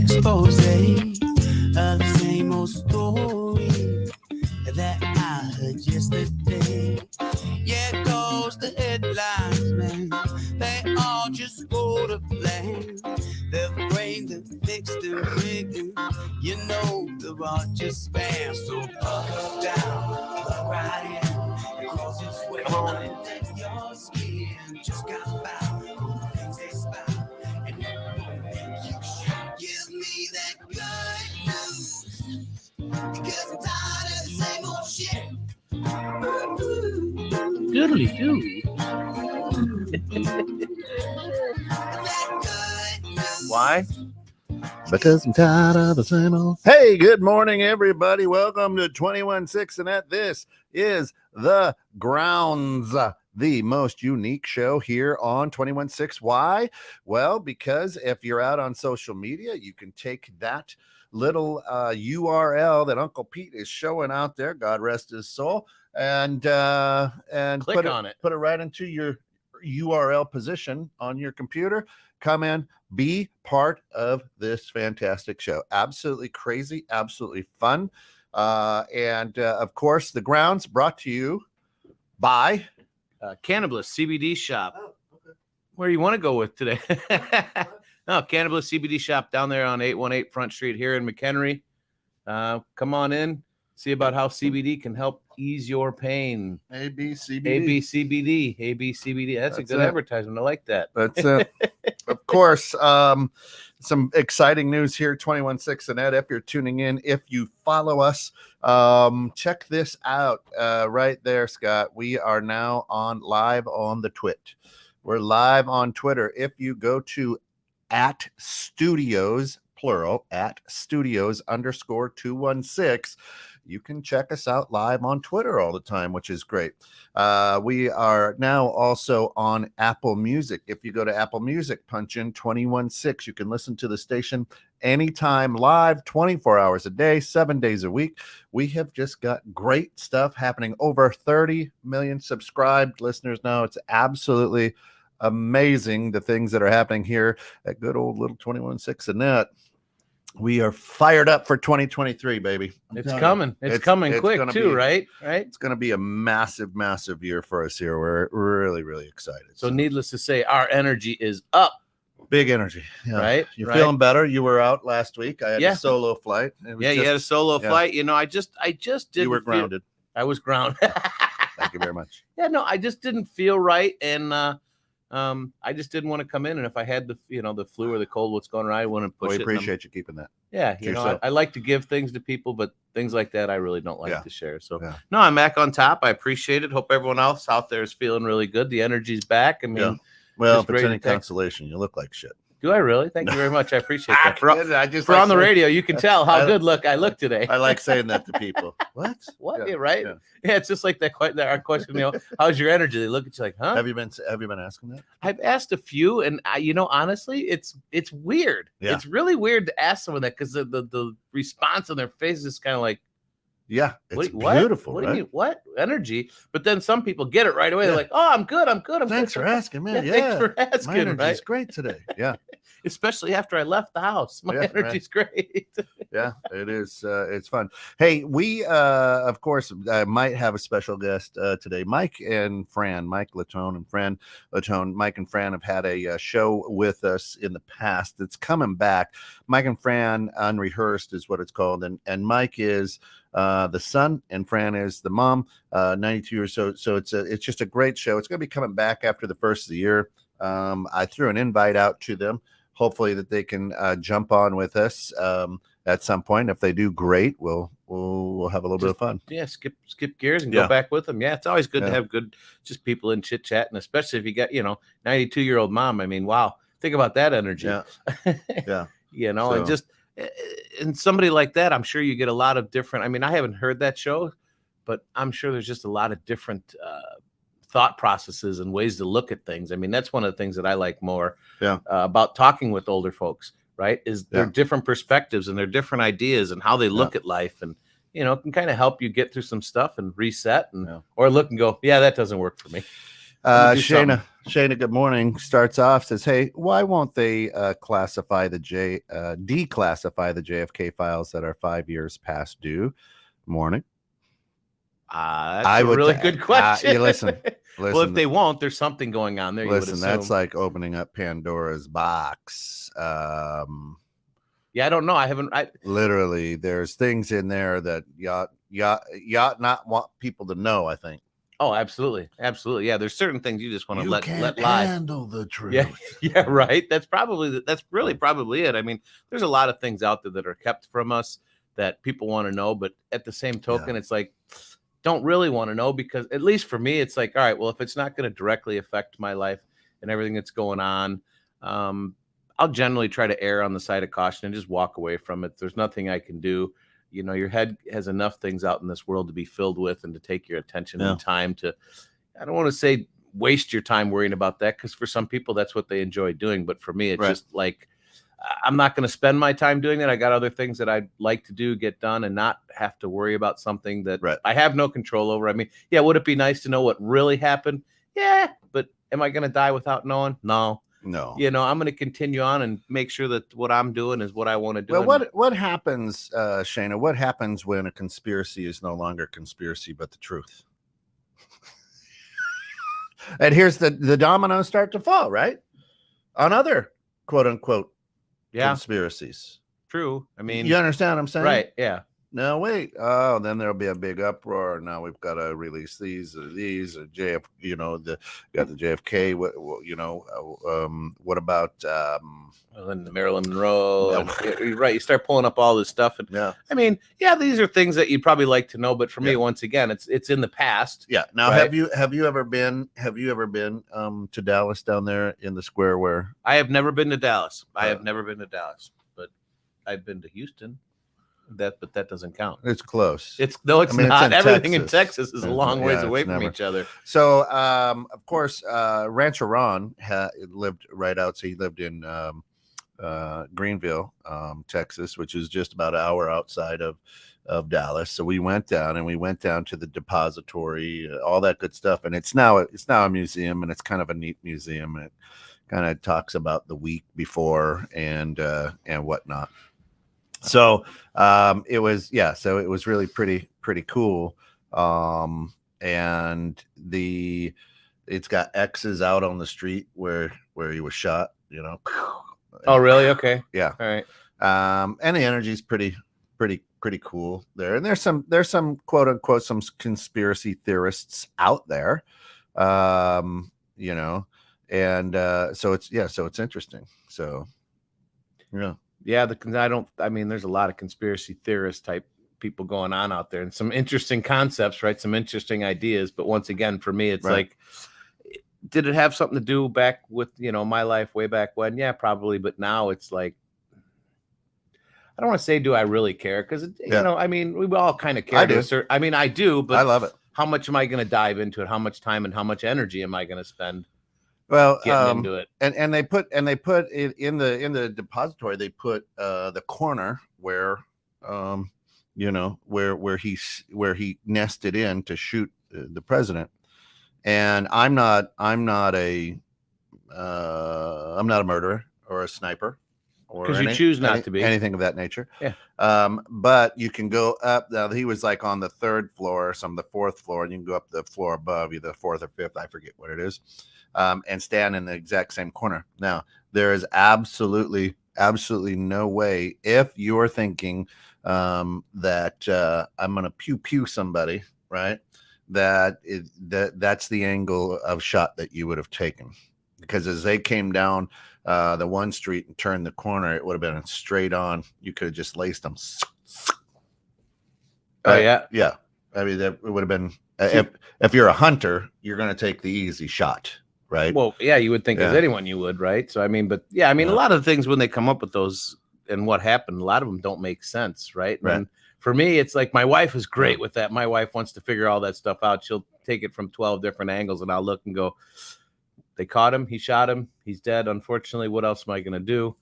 expose of the same old story that I heard yesterday. Yeah, it goes the headlines, man. They all just go to plan. They're afraid to fix the rigging. You know they're all just spam. So buckle down, plug right in. Cross its way under your skin. Just got about the things they spout. And you should give me that good news. Because I'm tired of the same old shit. Doodly doo. Why? Because I'm tired of the same old. Hey, good morning, everybody. Welcome to 21.6 and at this is The Grounds, the most unique show here on 21.6. Why? Well, because if you're out on social media, you can take that little URL that Uncle Pete is showing out there, God rest his soul, and Click on it. Put it right into your URL position on your computer. Come in, be part of this fantastic show. Absolutely crazy, absolutely fun. And of course, The Grounds brought to you by Cannabis CBD shop. Oh, okay. Where you want to go with today? No, Cannabis CBD shop down there on 818 Front Street here in McHenry. Come on in, see about how CBD can help ease your pain. ABCBD. ABCBD. That's a good advertisement. I like that. That's it. Of course, some exciting news here, 21.6 and Ed, if you're tuning in, if you follow us, check this out right there, Scott. We are now live on the Twit. We're live on Twitter. If you go to @studios, plural, @studios_216, you can check us out live on Twitter all the time, which is great. We are now also on Apple Music. If you go to Apple Music, punch in 21.6. You can listen to the station anytime live, 24 hours a day, 7 days a week. We have just got great stuff happening. Over 30 million subscribed listeners now. It's absolutely amazing the things that are happening here at good old little 21.6 and net. We are fired up for 2023, baby. It's coming. It's coming quick too, right? Right. It's going to be a massive year for us here. We're really, really excited. So needless to say, our energy is up. Big energy, yeah. Right? You're feeling better. You were out last week. I had a solo flight. You had a solo flight. You know, I just didn't. You were grounded. I was grounded. Thank you very much. Yeah, no, I just didn't feel right, and I just didn't want to come in. And if I had the flu or the cold, what's going on, I wouldn't push it. We appreciate you keeping that. Yeah, I like to give things to people, but things like that I really don't like to share. So no, I'm back on top. I appreciate it. Hope everyone else out there is feeling really good. The energy's back. I mean, well, if it's any consolation, you look like shit. Do I really? Thank you very much. I appreciate that. For like on the radio, you can tell how good I look today. I like saying that to people. What? Yeah, right? Yeah, it's just like our question. How's your energy? They look at you like, huh? Have you been asking that? I've asked a few, and honestly, it's weird. Yeah. It's really weird to ask someone that because the response on their face is kind of like, yeah, it's what? Beautiful. What right? do you mean? What energy? But then some people get it right away. They're like, "Oh, I'm good. Thanks for asking, man. Thanks for asking. My energy's great today. Yeah, especially after I left the house. My energy's great. Yeah, it is. It's fun. Hey, we of course might have a special guest today. Mike and Fran, Mike Latone and Fran Latone. Mike and Fran have had a show with us in the past. It's coming back. Mike and Fran Unrehearsed is what it's called, and Mike is the son and Fran is the mom, 92 or so. So it's just a great show. It's going to be coming back after the first of the year. I threw an invite out to them. Hopefully that they can jump on with us at some point. If they do, great. We'll have a little bit of fun. Yeah, skip gears and go back with them. Yeah, it's always good to have good just people in chit chat, and especially if you got 92-year-old mom. I mean, wow, think about that energy. Yeah. And just. And somebody like that, I'm sure you get a lot of different. I mean, I haven't heard that show, but I'm sure there's just a lot of different thought processes and ways to look at things. I mean, that's one of the things that I like more about talking with older folks, right? Is their different perspectives and their different ideas and how they look at life. And, it can kind of help you get through some stuff and reset or look and go, yeah, that doesn't work for me. Shayna Shayna, good morning. Starts off, says, "Hey, why won't they declassify the JFK files that are 5 years past due?" Morning. That's I a would really t- good question. you listen, Well, if they won't, there's something going on there. You would listen. assume. That's like opening up Pandora's box. Yeah, I don't know. I haven't. Literally, there's things in there that you ought not want people to know. I think. Oh, absolutely, absolutely. Yeah, there's certain things you just want to let lie. Handle the truth. Yeah, yeah, right. That's really probably it. I mean, there's a lot of things out there that are kept from us that people want to know, but at the same token, it's like don't really want to know, because at least for me, it's like, all right, well, if it's not going to directly affect my life and everything that's going on, I'll generally try to err on the side of caution and just walk away from it. There's nothing I can do. You know, your head has enough things out in this world to be filled with and to take your attention and time to, I don't want to say waste your time worrying about that, because for some people that's what they enjoy doing. But for me, it's just like, I'm not going to spend my time doing that. I got other things that I'd like to do, get done, and not have to worry about something that I have no control over. I mean, yeah, would it be nice to know what really happened? Yeah, but am I going to die without knowing? No. You know, I'm going to continue on and make sure that what I'm doing is what I want to do. Well, what happens, Shayna? What happens when a conspiracy is no longer a conspiracy but the truth? And here's the dominoes start to fall, right? On other quote unquote conspiracies. True. I mean, you understand what I'm saying? Right. Yeah. No, wait. Oh, then there'll be a big uproar. Now we've got to release these JF. You know, got the JFK. What about and the Marilyn Monroe? Right. You start pulling up all this stuff, and I mean, these are things that you'd probably like to know, but for me, once again, it's in the past. Yeah. Now, have you ever been to Dallas down there in the square where? I have never been to Dallas. I have never been to Dallas, but I've been to Houston. But that doesn't count. It's close. It's not. Everything in Texas is a long ways away from each other. So, of course, Rancher Ron lived right out. So he lived in Greenville, Texas, which is just about an hour outside of Dallas. So we went down to the depository, all that good stuff. And it's now a museum, and it's kind of a neat museum. And it kind of talks about the week before and whatnot. So it was really pretty cool. And it's got X's out on the street where he was shot, you know. Oh, really? Okay. Yeah. All right. And the energy's pretty cool there. And there's some quote unquote some conspiracy theorists out there. You know, and so it's interesting. So yeah. Yeah, there's a lot of conspiracy theorist type people going on out there, and some interesting concepts, right? Some interesting ideas. But once again, for me, it's like, did it have something to do back with, my life way back when? Yeah, probably. But now it's like, I don't want to say, do I really care? Because, I mean, we all kind of care. I do, but I love it. How much am I going to dive into it? How much time and how much energy am I going to spend? Well, getting into it. And they put it in the depository. They put the corner where where he nested in to shoot the president. And I'm not a murderer or a sniper, or because you choose not to be anything of that nature. Yeah. But you can go up. Now he was like on the third floor, the fourth floor, and you can go up the floor above, either fourth or fifth. I forget what it is. And stand in the exact same corner. Now, there is absolutely no way, if you're thinking that I'm going to pew somebody, right? That's the angle of shot that you would have taken. Because as they came down the one street and turned the corner, it would have been straight on. You could have just laced them. Oh, yeah. Yeah. I mean, that would have been, if you're a hunter, you're going to take the easy shot. Right. Well, yeah, you would think as anyone you would, right? So, I mean, but a lot of things when they come up with those and what happened, a lot of them don't make sense, right? And for me, it's like my wife is great with that. My wife wants to figure all that stuff out. She'll take it from 12 different angles, and I'll look and go, they caught him, he shot him, he's dead. Unfortunately, what else am I going to do?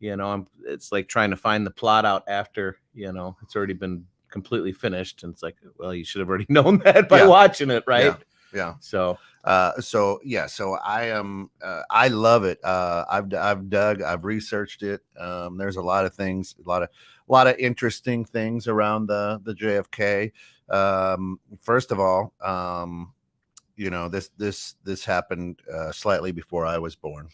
It's like trying to find the plot out after, it's already been completely finished. And it's like, well, you should have already known that by watching it, right? Yeah. So So I am. I love it. I've researched it. There's a lot of things, a lot of interesting things around the JFK. First of all, this happened slightly before I was born.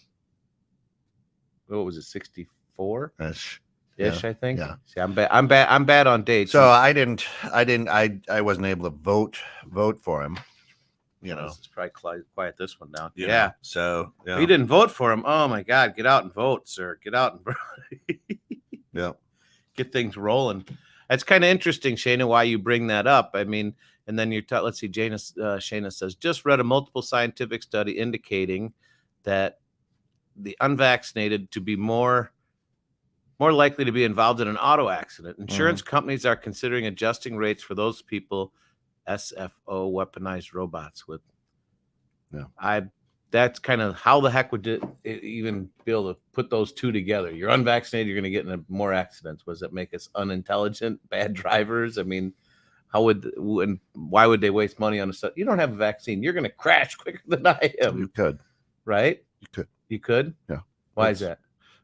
what was it, 64 Ish. ish? I think. Yeah. See, I'm bad on dates. So I wasn't able to vote for him. This is probably quiet this one down. you Yeah. know, so yeah. You didn't vote for him. Oh my God! Get out and vote, sir. Get out and vote. Yeah. Get things rolling. That's kind of interesting, Shayna, why you bring that up. I mean, and then you're let's see, Shayna says, just read a multiple scientific study indicating that the unvaccinated to be more likely to be involved in an auto accident. Insurance companies are considering adjusting rates for those people. SFO, weaponized robots with. Yeah. That's kind of how the heck would it even be able to put those two together? You're unvaccinated, you're going to get in more accidents. Was that make us unintelligent, bad drivers? I mean, why would they waste money on a stuff? You don't have a vaccine. You're going to crash quicker than I am. You could. Right? You could. You could? Yeah. Why is that?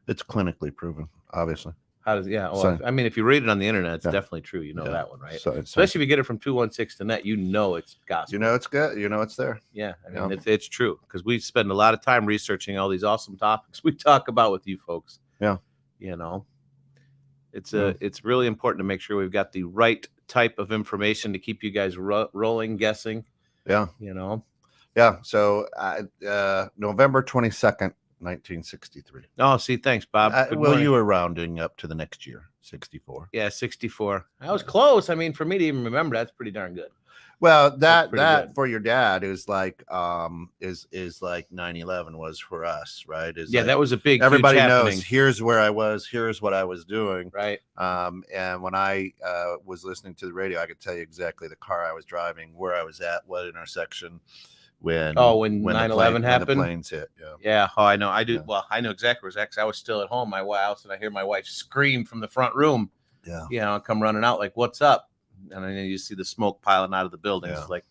It's clinically proven, obviously. How does Well, So- I mean, if you read it on the internet, it's Yeah. definitely true. You know Yeah. that one, right? So Especially if you get it from 216 to net, it's gospel. it's good. It's there. Yeah, I mean, Yeah. it's true because we spend a lot of time researching all these awesome topics we talk about with you folks. Yeah. It's really important to make sure we've got the right type of information to keep you guys rolling, guessing. Yeah. Yeah. So November 22nd, 1963. Oh, see, thanks, Bob. Good morning. You were rounding up to the next year, 64. Yeah, 64. I was close. I mean, for me to even remember, that's pretty darn good. Well, That's pretty that good. for your dad is like is like 9/11 was for us, right? That was a big. Everybody huge knows. happening, Here's where I was. Here's what I was doing. right? And when I was listening to the radio, I could tell you exactly the car I was driving, where I was at, what intersection. When 9/11 happened? when the planes hit. Yeah. Yeah. Oh, I know. I do. Yeah. Well, I know exactly where it's at. I was still at home, my house, and I hear my wife scream from the front room. Yeah. I come running out like, "What's up?" And then you see the smoke piling out of the building. Yeah. It's like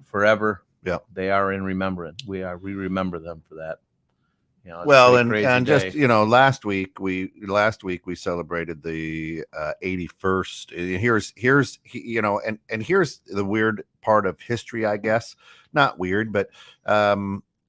forever. Yeah. They are in remembrance. We remember them for that. It's Well, a pretty and crazy just day. last week we celebrated the 81st. Here's the weird part of history, I guess. Not weird, but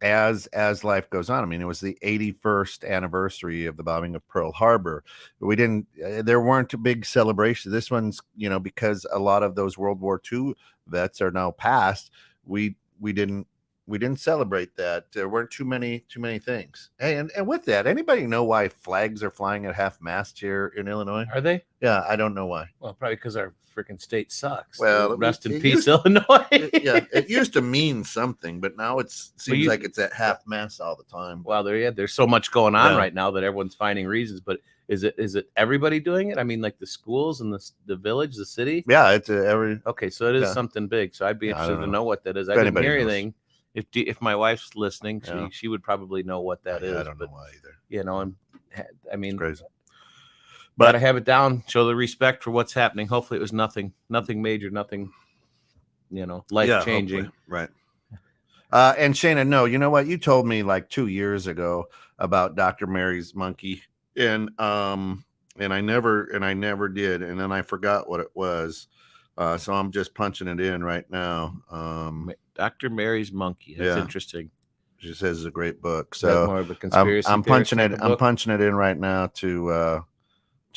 as life goes on, I mean, it was the 81st anniversary of the bombing of Pearl Harbor. There weren't a big celebration. This one's, because a lot of those World War II vets are now passed. We didn't celebrate that. There weren't too many things. Hey, and with that, anybody know why flags are flying at half mast here in Illinois? Are they? Yeah, I don't know why. Well, probably because our freaking state sucks. Well, rest in it peace, used- Illinois. It used to mean something, but now it seems you- like it's at half mast all the time. Well, there's so much going on Yeah. right now that everyone's finding reasons. But is it everybody doing it? I mean, like the schools and the village, the city. Yeah, it's every. Okay, so it is Yeah. something big. So I'd be Yeah, I interested don't to know. know what that is. I If didn't hear anybody knows. anything. If my wife's listening, Yeah. she would probably know what that is. I don't but, know why either. and I mean, It's crazy. but I have it down. Show the respect for what's happening. Hopefully, it was nothing major, nothing, life changing. hopefully. Right. And Shayna, no, you know what? You told me like 2 years ago about Dr. Mary's monkey, and I never did, and then I forgot what it was. So I'm just punching it in right now. Dr. Mary's Monkey. That's Yeah. interesting. She says it's a great book. Is that So more of a conspiracy I'm theorist punching type it. of I'm book? punching it in right now to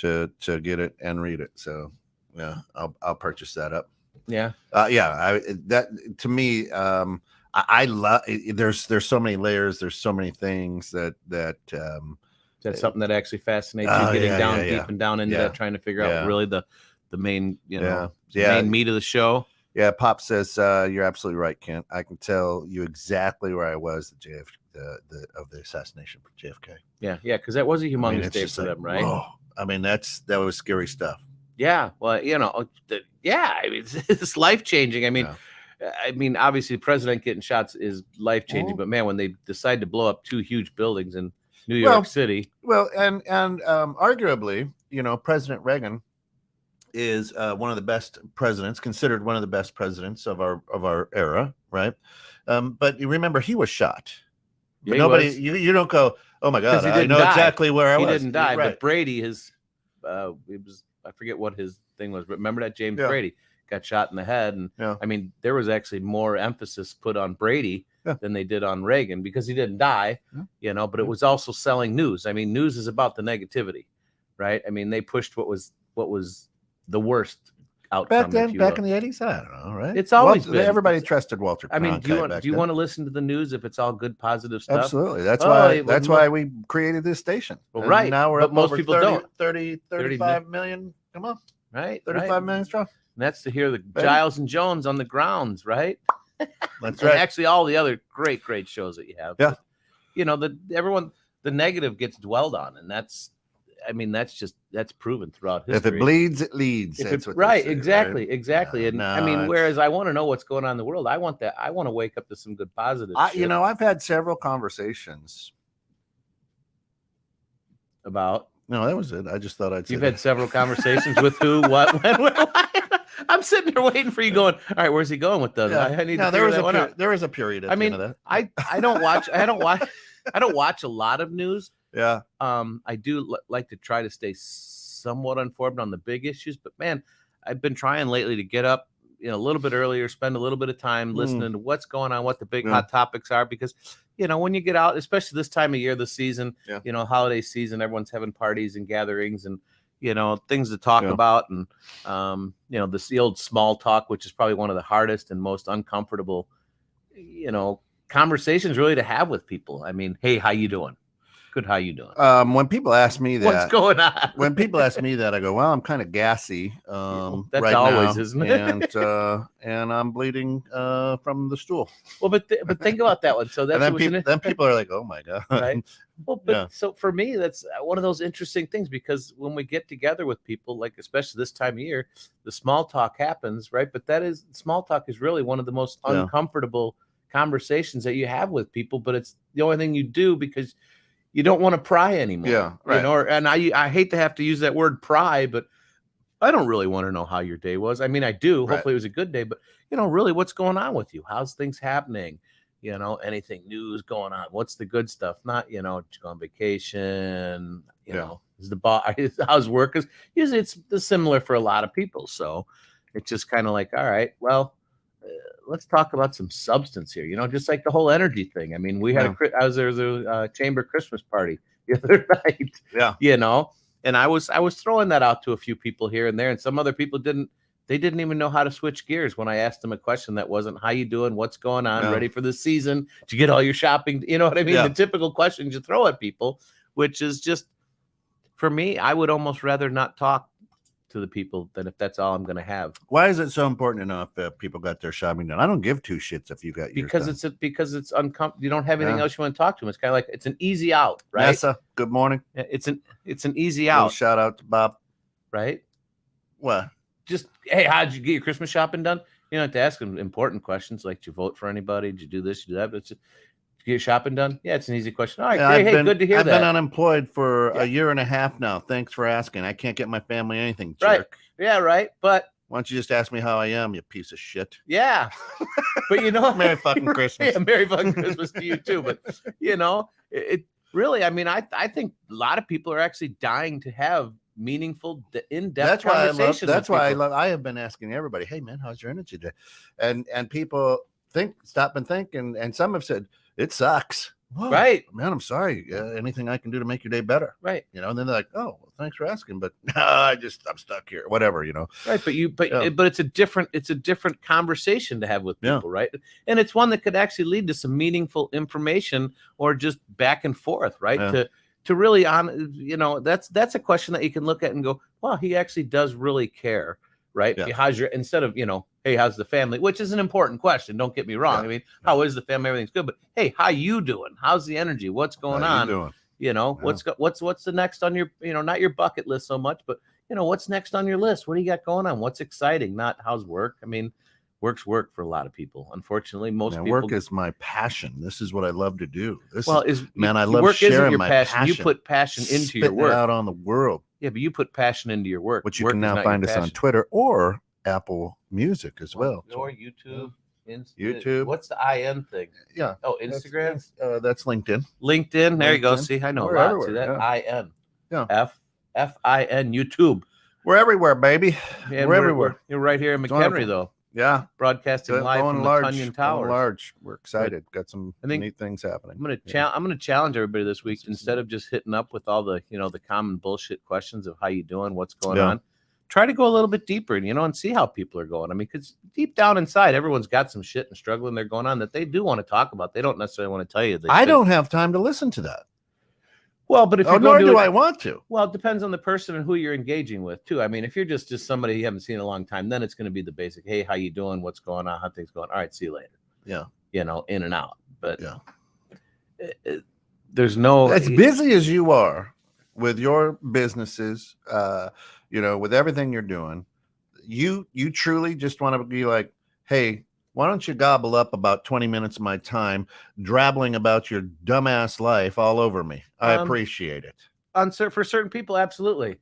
get it and read it. So yeah, I'll purchase that up. Yeah. That to me, I love. There's so many layers. There's so many things that. Is that something that actually fascinates you? Getting down deep and down into Yeah. that, trying to figure out really the main, the Yeah. main meat of the show. Yeah, Pop says you're absolutely right, Kent. I can tell you exactly where I was of the assassination for JFK. Yeah, because that was a humongous it's day just for like, them, right? whoa. I mean, that was scary stuff. Yeah. Well, I mean, it's life changing. I mean, obviously, the president getting shots is life changing, but man, when they decide to blow up 2 huge buildings in New York City, Well, and arguably, President Reagan is one of the best presidents, considered one of the best presidents of our era, right? But you remember he was shot. Yeah, But nobody, you don't go, oh my God, he I didn't know die. exactly where I was. He didn't die, Right. but Brady, it was, I forget what his thing was, but remember that James Brady got shot in the head. And I mean, there was actually more emphasis put on Brady than they did on Reagan because he didn't die, but it was also selling news. I mean, news is about the negativity, right? I mean, they pushed what was the worst outcome. Back in the 80s, I don't know, right? It's always been. Everybody trusted Walter Cronkite. I mean, do you want to listen to the news if it's all good, positive stuff? Absolutely. That's why we created this station. Well, right. Now we're up most over people 35 million. Come on. Right. 35 million strong. And that's to hear the Giles and Jones on the grounds, right? That's right. Actually, all the other great shows that you have. Yeah. But, the negative gets dwelled on, and that's proven throughout history. If it bleeds, it leads. Exactly. Yeah, And I mean, whereas I want to know what's going on in the world, I want to wake up to some good positive shit. I've had several conversations about. No, that was it. I just thought I'd say You've had several conversations with who, what, when, I'm sitting there waiting for you going, all right, where's he going with those? Yeah. I need to figure that one out. There was a period at the end of that. I don't watch a lot of news. Yeah. I do like to try to stay somewhat informed on the big issues, but man, I've been trying lately to get up, a little bit earlier, spend a little bit of time listening to what's going on, what the big hot topics are, because when you get out, especially this time of year, the season, holiday season, everyone's having parties and gatherings and things to talk about, and the old small talk, which is probably one of the hardest and most uncomfortable conversations really to have with people. I mean, hey, how you doing? Good. How you doing? When people ask me that, what's going on? When people ask me that, I go, well, I'm kind of gassy. That's right always, now, isn't it? and I'm bleeding from the stool. Well, but think about that one. So that's then people are like, oh my God. Right. Well, but so for me, that's one of those interesting things, because when we get together with people, like especially this time of year, the small talk happens, right? But small talk is really one of the most uncomfortable conversations that you have with people, but it's the only thing you do because you don't want to pry anymore. Yeah, right. And I hate to have to use that word pry, but I don't really want to know how your day was. I mean, I do. Right. Hopefully it was a good day, but really what's going on with you? How's things happening? Anything news going on? What's the good stuff? Not, did you go on vacation? Is the boss, how's work? Because usually it's similar for a lot of people. So it's just kind of like, all right, well, let's talk about some substance here, just like the whole energy thing. I mean, there was a chamber Christmas party the other night, and I was throwing that out to a few people here and there, and some other people didn't even know how to switch gears when I asked them a question that wasn't, how you doing? What's going on? Ready for the season? Did you get all your shopping? You know what I mean? The typical questions you throw at people, which is just, for me, I would almost rather not talk to the people than if that's all I'm going to have. Why is it so important to know if people got their shopping done? I don't give two shits if you got yours done. Because it's uncomfortable. You don't have anything else you want to talk to them. It's kind of like, it's an easy out, right? Nessa, good morning. It's an easy out. Shout out to Bob. Right? What? Just, hey, how'd you get your Christmas shopping done? You don't have to ask them important questions like, did you vote for anybody? Did you do this? Did you do that? But it's just, did you get your shopping done? Yeah, it's an easy question. All right, great. Hey, good to hear that. I've been unemployed for a year and a half now. Thanks for asking. I can't get my family anything, jerk. Right. Yeah, right. But why don't you just ask me how I am, you piece of shit? Yeah. But Merry fucking Christmas. Yeah, Merry fucking Christmas to you too. But it really, I mean, I think a lot of people are actually dying to have meaningful, in-depth conversations. That's why I have been asking everybody, hey man, how's your energy today? And people stop and think, and some have said it sucks. Whoa, right, man, I'm sorry. Anything I can do to make your day better, right? And then they're like, "Oh, well, thanks for asking, but I'm stuck here, whatever, Right, but it's a different conversation to have with people, right? And it's one that could actually lead to some meaningful information or just back and forth, right? To really that's a question that you can look at and go, well, he actually does really care, right? How's your, instead of hey, how's the family? Which is an important question. Don't get me wrong. I mean, how is the family? Everything's good, but hey, how you doing? How's the energy? What's going on? What's the next on your, not your bucket list so much, but what's next on your list? What do you got going on? What's exciting? Not how's work. I mean, work's work for a lot of people. Unfortunately, most people. Work is my passion. This is what I love to do. I love sharing your my passion. You put passion into your work out on the world. Yeah, but you put passion into your work. Which you Work can is now not your find us on passion. Twitter or Apple Music as well. Or YouTube. YouTube. What's the IN thing? Yeah. Oh, Instagram. That's LinkedIn. LinkedIn. There you go. LinkedIn. See, I know We're a lot. everywhere, See that? yeah. IN. Yeah. FIN. YouTube. We're everywhere, baby. And we're everywhere. You're right here in It's McHenry, wonderful. though. Yeah. Broadcasting live from the Tunyon Towers. Going large. We're excited. Got some neat things happening. I'm gonna challenge everybody this week, instead of just hitting up with all the the common bullshit questions of how you doing, what's going on. Try to go a little bit deeper and see how people are going. I mean, because deep down inside, everyone's got some shit and struggling they're going on that they do want to talk about. They don't necessarily want to tell you. I don't have time to listen to that. Well, but if you're nor do I want to. Well, it depends on the person and who you're engaging with too. I mean, if you're just somebody you haven't seen in a long time, then it's going to be the basic, hey, how you doing? What's going on? How things going? All right, see you later. Yeah. In and out. But yeah, there's no. As busy as you are with your businesses, with everything you're doing, you truly just want to be like, hey, why don't you gobble up about 20 minutes of my time drabbling about your dumbass life all over me? I appreciate it. For certain people, absolutely.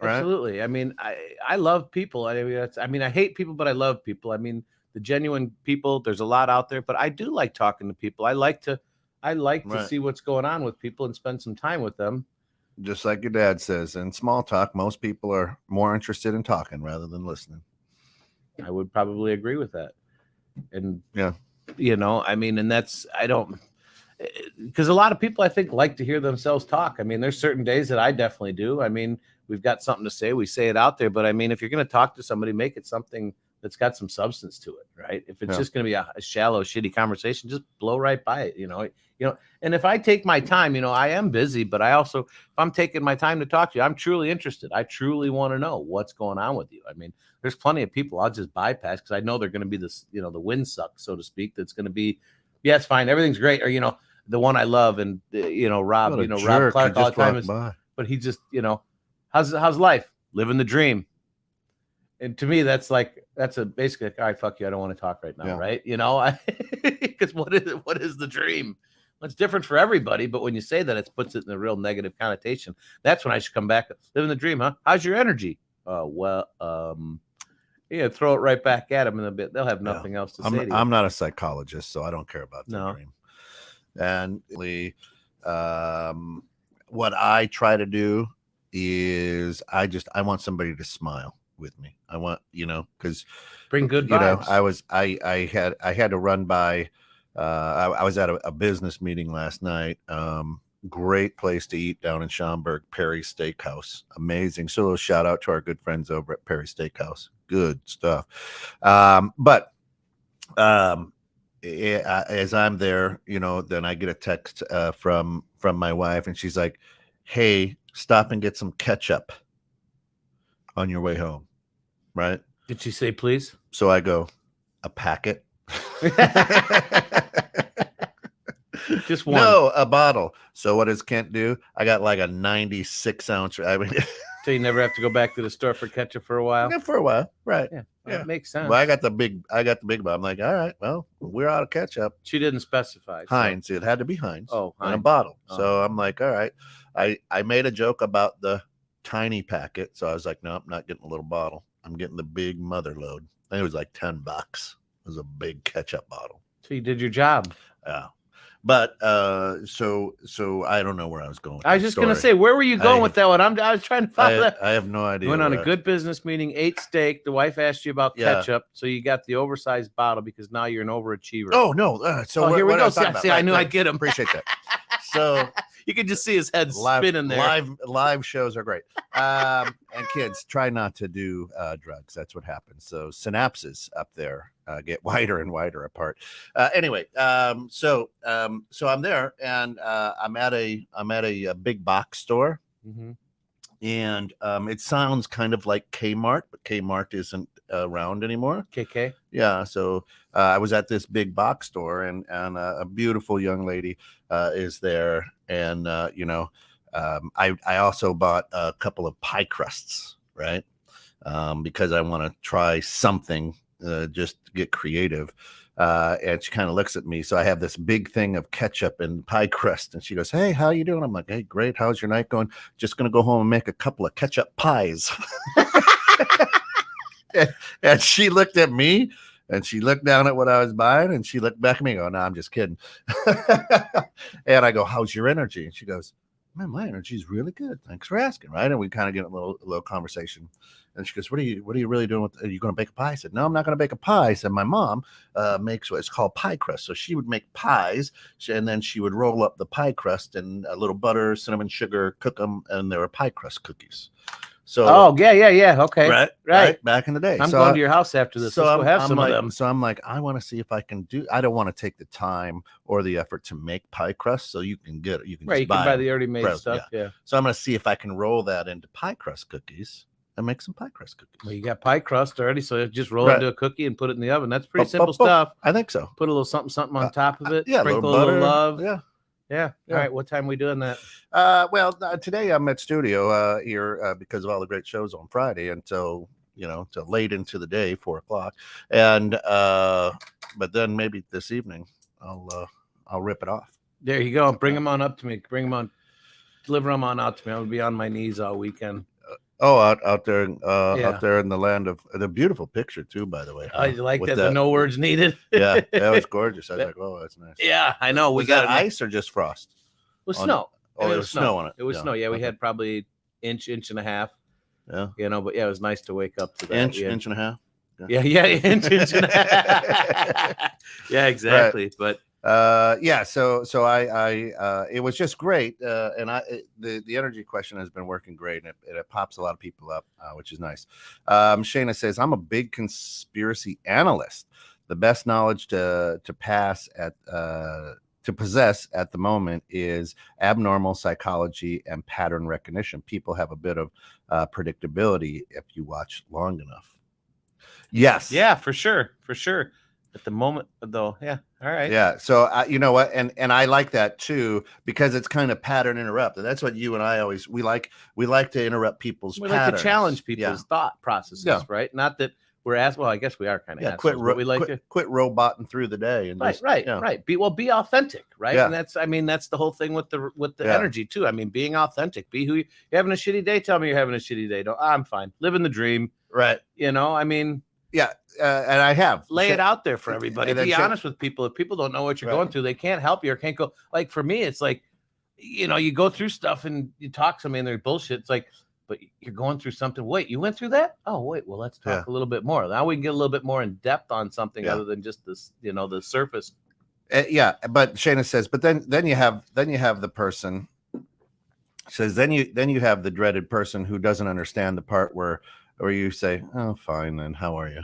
Right? Absolutely. I mean, I love people. I hate people, but I love people. I mean, the genuine people, there's a lot out there, but I do like talking to people. I like to see what's going on with people and spend some time with them. Just like your dad says, in small talk, most people are more interested in talking rather than listening. I would probably agree with that. And yeah, and that's, because a lot of people I think like to hear themselves talk. I mean, there's certain days that I definitely do. I mean, we've got something to say, we say it out there, but I mean, if you're going to talk to somebody, make it something that's got some substance to it, right? If it's just going to be a shallow, shitty conversation, just blow right by it, and if I take my time, I am busy, but I also, if I'm taking my time to talk to you, I'm truly interested. I truly want to know what's going on with you. I mean, there's plenty of people I'll just bypass because I know they're going to be this, the wind suck, so to speak. That's going to be, yeah, it's fine. Everything's great. Or, the one I love and, Rob, Rob Clark all the time but he just, how's life? Living the dream. And to me, that's basically like, all right, fuck you. I don't want to talk right now. Right. Because what is the dream? Well, it's different for everybody. But when you say that, it puts it in a real negative connotation. That's when I should come back. Living the dream, huh? How's your energy? Throw it right back at them in a bit. They'll have nothing else to say to you. I'm not a psychologist, so I don't care about the dream. And what I try to do is I want somebody to smile with me. I want, because bring good vibes. I had to run by, I was at a business meeting last night. Great place to eat down in Schaumburg, Perry's Steakhouse. Amazing. So a shout out to our good friends over at Perry's Steakhouse. Good stuff. But as I'm there, then I get a text from my wife, and she's like, hey, stop and get some ketchup on your way home. Right? Did she say please? So I go, a packet. Just one. No, a bottle. So what does Kent do? I got like a 96 ounce. I mean, so you never have to go back to the store for ketchup for a while. Yeah, for a while, right? Yeah, that makes sense. Well, I got the big bottle. I'm like, all right, well, we're out of ketchup. She didn't specify. Heinz. It had to be Heinz. Oh, in a bottle. Oh. So I'm like, all right. I made a joke about the tiny packet, so I was like, no, I'm not getting a little bottle. I'm getting the big mother load. I think it was like $10. It was a big ketchup bottle. So you did your job. Yeah. But so I don't know where I was going. I was just going to say, where were you going with that one? I was trying to follow that. I have no idea. You went on a good business meeting, ate steak. The wife asked you about ketchup, so you got the oversized bottle because now you're an overachiever. Oh no! Here we go. See, I knew I'd get him. Appreciate that. So you could just see his head spinning there. Live shows are great. And kids, try not to do drugs. That's what happens. So synapses up there get wider and wider apart. Anyway, so I'm there, and I'm at a big box store, and it sounds kind of like Kmart, but Kmart isn't around anymore. KK. Yeah. So I was at this big box store, and a beautiful young lady is there, and I also bought a couple of pie crusts, right? Because I want to try something, just to get creative. And she kind of looks at me. So I have this big thing of ketchup and pie crust. And she goes, hey, how you doing? I'm like, hey, great. How's your night going? Just going to go home and make a couple of ketchup pies. and she looked at me and she looked down at what I was buying and she looked back at me and go, no, I'm just kidding. And I go, how's your energy? And she goes, man, my energy is really good. Thanks for asking. Right. And we kind of get a little conversation. And she goes, what are you really doing are you going to bake a pie? I said, no, I'm not going to bake a pie. I said, my mom makes what's called pie crust. So she would make pies and then she would roll up the pie crust and a little butter, cinnamon, sugar, cook them. And they were pie crust cookies. So, yeah. Okay. Right. Back in the day. I'm going to your house after this. So let's go have some of them. So I'm like, I want to see if I can I don't want to take the time or the effort to make pie crust. So you can get it. You can just buy the already made stuff. Yeah. So I'm going to see if I can roll that into pie crust cookies and make some pie crust cookies. Well, you got pie crust already. So just roll it into a cookie and put it in the oven. That's pretty simple stuff. I think so. Put a little something on top of it. Yeah. Sprinkle a little love. Yeah. All right. What time are we doing that? Today I'm at studio here because of all the great shows on Friday until till late into the day, 4:00. And but then maybe this evening I'll rip it off. There you go. Bring them on up to me. Bring them on. Deliver them on out to me. I'll be on my knees all weekend. Out there in the land of the beautiful picture too, by the way. I like that. The no words needed. Yeah, that was gorgeous. I was like, oh, that's nice. Yeah, I know. We got ice or just frost? It was snow. Oh, there was snow on it. It was snow. Yeah, we had probably inch and a half. Yeah, but yeah, it was nice to wake up to that. Inch and a half. Yeah, inch and a half. Yeah, exactly. Right. But so I it was just great, and the energy question has been working great, and it pops a lot of people up, which is nice. Shayna says, I'm a big conspiracy analyst. The best knowledge to possess at the moment is abnormal psychology and pattern recognition. People have a bit of predictability if you watch long enough. Yes. Yeah, for sure. At the moment, though, yeah. All right. Yeah. So you know what, and I like that too because it's kind of pattern interrupt, and that's what you and I always we like to interrupt people's patterns. Like to challenge people's thought processes, right? Not that we're asked. Well, I guess we are kind of quit roboting through the day and right. Be authentic, right? Yeah. And that's the whole thing with the energy too. I mean, being authentic. Be who you're having a shitty day. Tell me you're having a shitty day. I'm fine. Living the dream, right? I mean. Yeah, and I have lay it out there for everybody. Be honest with people. If people don't know what you're going through, they can't help you or can't go. Like for me, it's like, you go through stuff and you talk to somebody and they're bullshit. It's like, but you're going through something. Wait, you went through that? Oh, wait. Well, let's talk a little bit more. Now we can get a little bit more in depth on something other than just this, the surface. But Shayna says, but then you have the person says then you have the dreaded person who doesn't understand the part where you say, oh, fine, then how are you?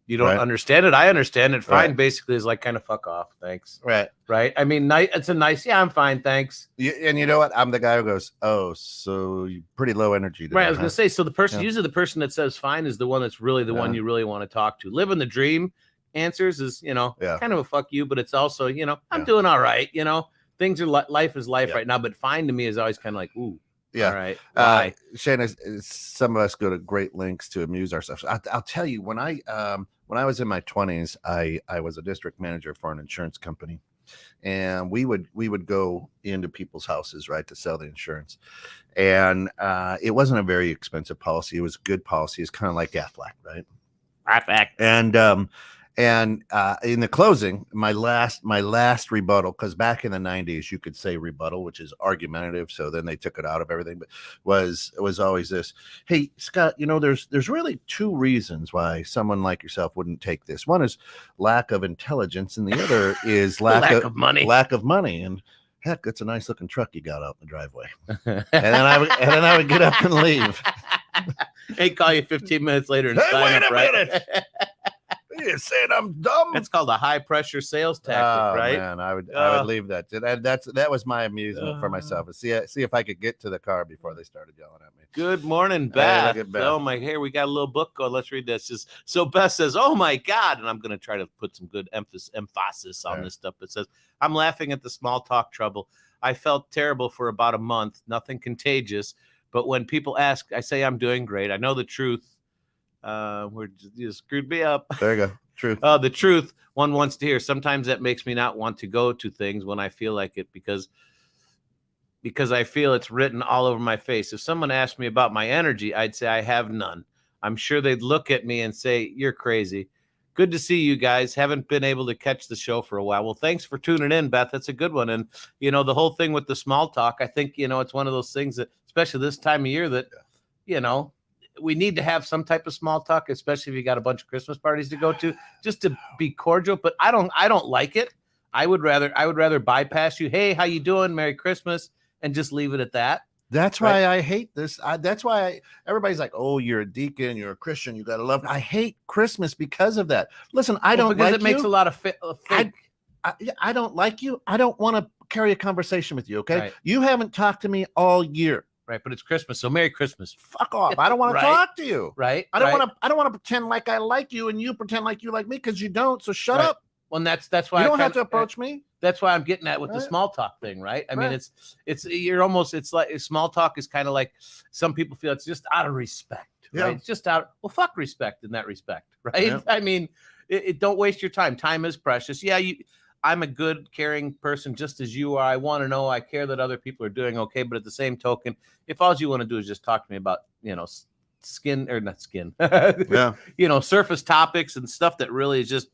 You don't understand it. I understand it. Fine, basically, is like kind of fuck off. Thanks. Right. I mean, it's a nice. Yeah, I'm fine. Thanks. And you know what? I'm the guy who goes, oh, so you're pretty low energy today, right. I was gonna say. So the person, usually the person that says fine is the one that's really the one you really want to talk to. Living the dream answers is kind of a fuck you, but it's also I'm doing all right. Things are life is life right now, but fine to me is always kind of like ooh. Yeah. All right. Shana, some of us go to great lengths to amuse ourselves. I'll tell you, when I was in my 20s, I was a district manager for an insurance company, and we would go into people's houses, right, to sell the insurance. And it wasn't a very expensive policy. It was a good policy. It's kind of like Aflac, right? Aflac. And in the closing, my last rebuttal, because back in the 90s you could say rebuttal, which is argumentative, so then they took it out of everything, but was always this: hey Scott, there's really two reasons why someone like yourself wouldn't take this. One is lack of intelligence, and the other is lack of money. And heck, that's a nice looking truck you got out in the driveway. and then I would get up and leave. Hey, call you 15 minutes later and sign up, minute. You're saying I'm dumb. It's called a high pressure sales tactic, right? Man, I would leave that. That was my amusement for myself. See if I could get to the car before they started yelling at me. Good morning, Beth. Oh my, here we got a little book. Let's read this. So Beth says, "Oh my God," and I'm going to try to put some good emphasis on this stuff. It says, "I'm laughing at the small talk trouble. I felt terrible for about a month. Nothing contagious, but when people ask, I say I'm doing great. I know the truth. You screwed me up. There you go. Truth. The truth one wants to hear. Sometimes that makes me not want to go to things when I feel like it because I feel it's written all over my face. If someone asked me about my energy, I'd say I have none. I'm sure they'd look at me and say, you're crazy. Good to see you guys. Haven't been able to catch the show for a while. Well, thanks for tuning in, Beth. That's a good one. And, the whole thing with the small talk, I think, it's one of those things that, especially this time of year, that, we need to have some type of small talk, especially if you got a bunch of Christmas parties to go to, just to be cordial. But I don't like it. I would rather bypass you. Hey, how you doing? Merry Christmas. And just leave it at that. That's why I hate this. That's why everybody's like, oh, you're a deacon, you're a Christian, you got to love. I hate Christmas because of that. Listen, I don't because like it makes a lot of fake. I don't like you. I don't want to carry a conversation with you. Okay. Right. You haven't talked to me all year. Right. But it's Christmas. So Merry Christmas. Fuck off. I don't want to talk to you. Right. I don't want to pretend like I like you and you pretend like you like me because you don't. So shut up. Well, and that's why you don't have to approach me. That's why I'm getting at with the small talk thing, right? I mean, it's like small talk is kind of like some people feel it's just out of respect, right? It's just fuck respect in that respect, right? Yeah. I mean, don't waste your time. Time is precious. Yeah, I'm a good, caring person just as you are. I want to know, I care that other people are doing okay, but at the same token, if all you want to do is just talk to me about, skin or not skin, surface topics and stuff that really is just,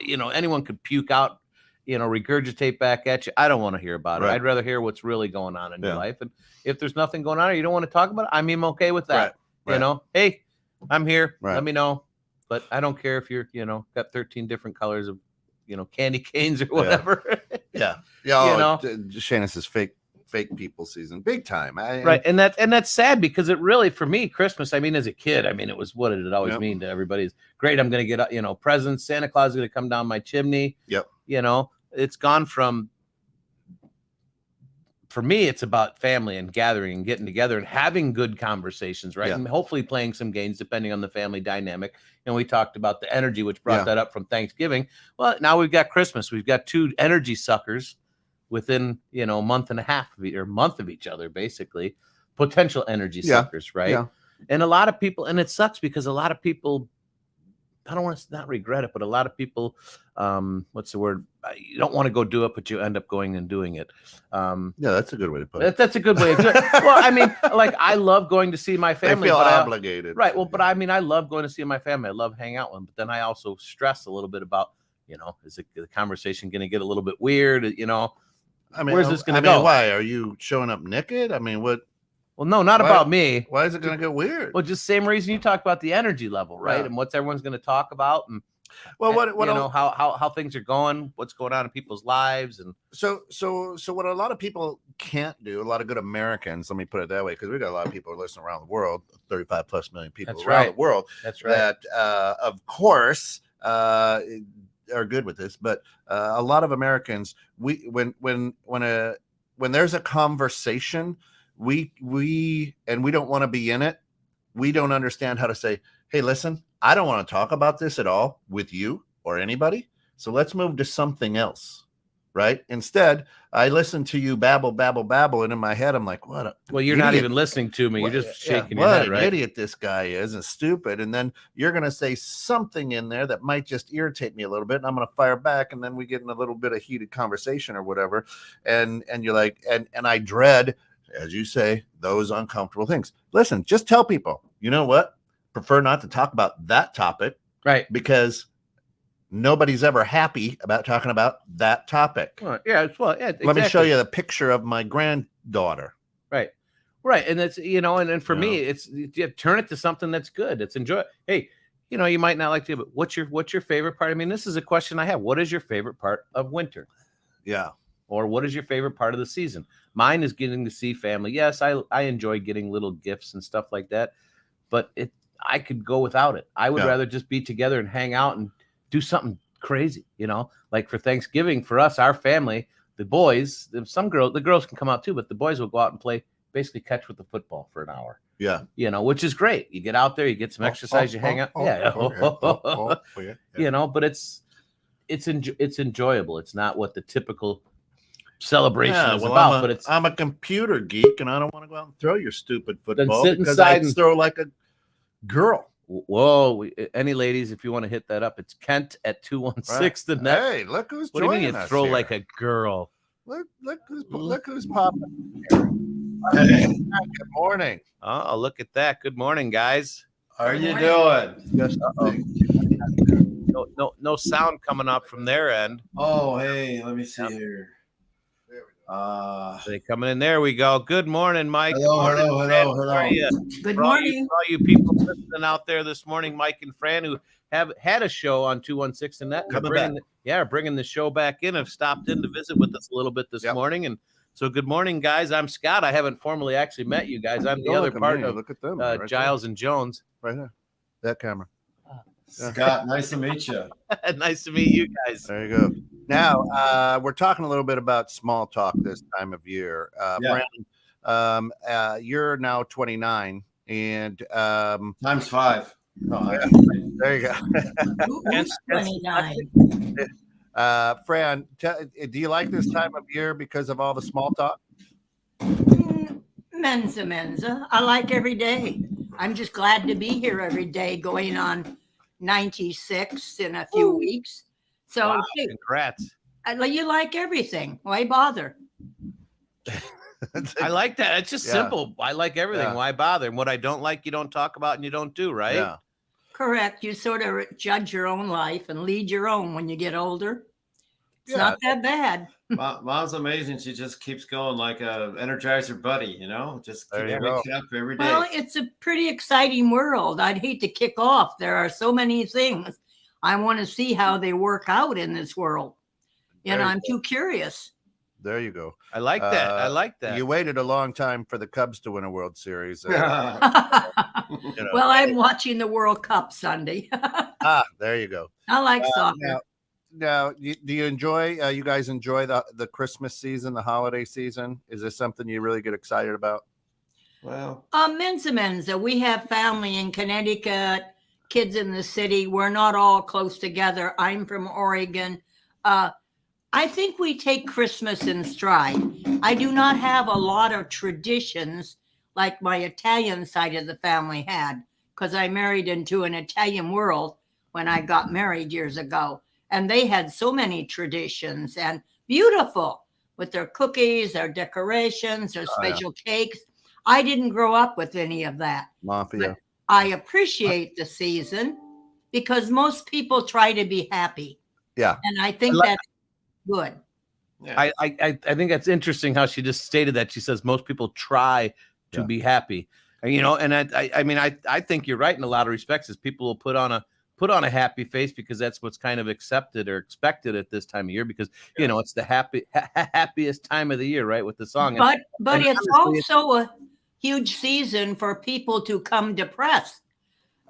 anyone could puke out, regurgitate back at you. I don't want to hear about it. I'd rather hear what's really going on in your life. And if there's nothing going on or you don't want to talk about it, I'm okay with that. Hey, I'm here. Let me know. But I don't care if you're, got 13 different colors of, candy canes or whatever. Yeah. Shanice is fake people season big time. Right. And that's sad because it really, for me, Christmas, I mean, as a kid, I mean, it was, what did it always mean to everybody? Is great. I'm going to get, presents. Santa Claus is going to come down my chimney. Yep. It's gone from, for me, it's about family and gathering and getting together and having good conversations, right? And hopefully playing some games depending on the family dynamic. And we talked about the energy, which brought that up from Thanksgiving. Well, now we've got Christmas. We've got two energy suckers within, a month and a half or month of each other, basically, potential energy suckers, right? Yeah. And a lot of people, and it sucks because a lot of people, I don't want to not regret it, but a lot of people, what's the word? You don't want to go do it, but you end up going and doing it. That's a good way to put it. That's a good way of doing it. Well, I mean, like I love going to see my family. I feel obligated. Right. Well, but I mean, I love going to see my family. I love hanging out with them. But then I also stress a little bit about, is the conversation going to get a little bit weird? I mean, where's this going to go? Why are you showing up naked? I mean, what? Well, no, not about me. Why is it going to get weird? Well, just same reason you talk about the energy level, right? Yeah. And what's everyone's going to talk about, and how things are going, what's going on in people's lives, and so what a lot of people can't do, a lot of good Americans, let me put it that way, because we got a lot of people listening around the world, 35 plus million people around the world. That's right. That of course are good with this, but a lot of Americans, when there's a conversation. We don't want to be in it. We don't understand how to say, hey, listen, I don't want to talk about this at all with you or anybody. So let's move to something else. Right. Instead, I listen to you babble. And in my head, I'm like, what? Well, you're not even listening to me. You're just shaking your head, right? What an idiot this guy is and stupid. And then you're going to say something in there that might just irritate me a little bit. And I'm going to fire back. And then we get in a little bit of heated conversation or whatever. And you're like, and I dread, as you say, those uncomfortable things. Listen, just tell people, you know what? Prefer not to talk about that topic. Right. Because nobody's ever happy about talking about that topic. Well, exactly. Let me show you the picture of my granddaughter. Right. And that's, and for me, it's turn it to something that's good. It's enjoy. Hey, you might not like to, but what's your favorite part? I mean, this is a question I have. What is your favorite part of winter? Yeah. Or what is your favorite part of the season? Mine is getting to see family. Yes, I enjoy getting little gifts and stuff like that, but I could go without it. I would rather just be together and hang out and do something crazy, like for Thanksgiving, for us, our family, the boys, the girls can come out too, but the boys will go out and play, basically catch with the football for an hour. Yeah. Which is great. You get out there, you get some exercise, you hang out. But it's enjoyable. It's not what the typical celebration is about, I'm a computer geek and I don't want to go out and throw your stupid football sit because inside I throw like a girl. Whoa, any ladies, if you want to hit that up, it's Kent at 216. Right. Hey, look who's What do you mean joining you us throw here. like a girl? Look who's popping here. Good morning. Oh, look at that. Good morning, guys. How are you doing? Yes. No sound coming up from their end. Oh, hey, let me see here. They coming in. There we go. Good morning, Mike. Hello. How are you? Good For all morning. you people listening out there this morning, Mike and Fran, who have had a show on 216 and that, bringing the show back in, have stopped in to visit with us a little bit this morning. And so, good morning, guys. I'm Scott. I haven't formally actually met you guys. I'm the other part of look at them, Giles and Jones. Right there. That camera. Scott, nice to meet you. Nice to meet you guys. There you go. Now, we're talking a little bit about small talk this time of year. Fran, you're now 29, and times 5. there you go. Who's 29? Fran, do you like this time of year because of all the small talk? Mensa. I like every day. I'm just glad to be here every day, going on 96 in a few weeks. So, wow, congrats. You like everything. Why bother? I like that. It's just simple. I like everything. Yeah. Why bother? And what I don't like, you don't talk about and you don't do, right? Yeah. Correct. You sort of judge your own life and lead your own when you get older. It's not that bad. Mom's amazing. She just keeps going like a Energizer buddy, just keep waking up every day. Well, it's a pretty exciting world. I'd hate to kick off. There are so many things. I want to see how they work out in this world. I'm too curious. There you go. I like that. I like that. You waited a long time for the Cubs to win a World Series. Well, I'm watching the World Cup Sunday. There you go. I like soccer. Now, do you enjoy? You guys enjoy the Christmas season, the holiday season? Is this something you really get excited about? Well, Mensa. We have family in Connecticut, kids in the city. We're not all close together. I'm from Oregon. I think we take Christmas in stride. I do not have a lot of traditions like my Italian side of the family had, because I married into an Italian world when I got married years ago. And they had so many traditions and beautiful with their cookies, their decorations, their special cakes. I didn't grow up with any of that. Mafia. I appreciate the season because most people try to be happy. Yeah. And I think that's good. Yeah. I think that's interesting how she just stated that. She says most people try to be happy. And I think you're right in a lot of respects, is people will put on a happy face because that's what's kind of accepted or expected at this time of year, because it's the happiest time of the year, right, with the song. But it's also a huge season for people to come depressed.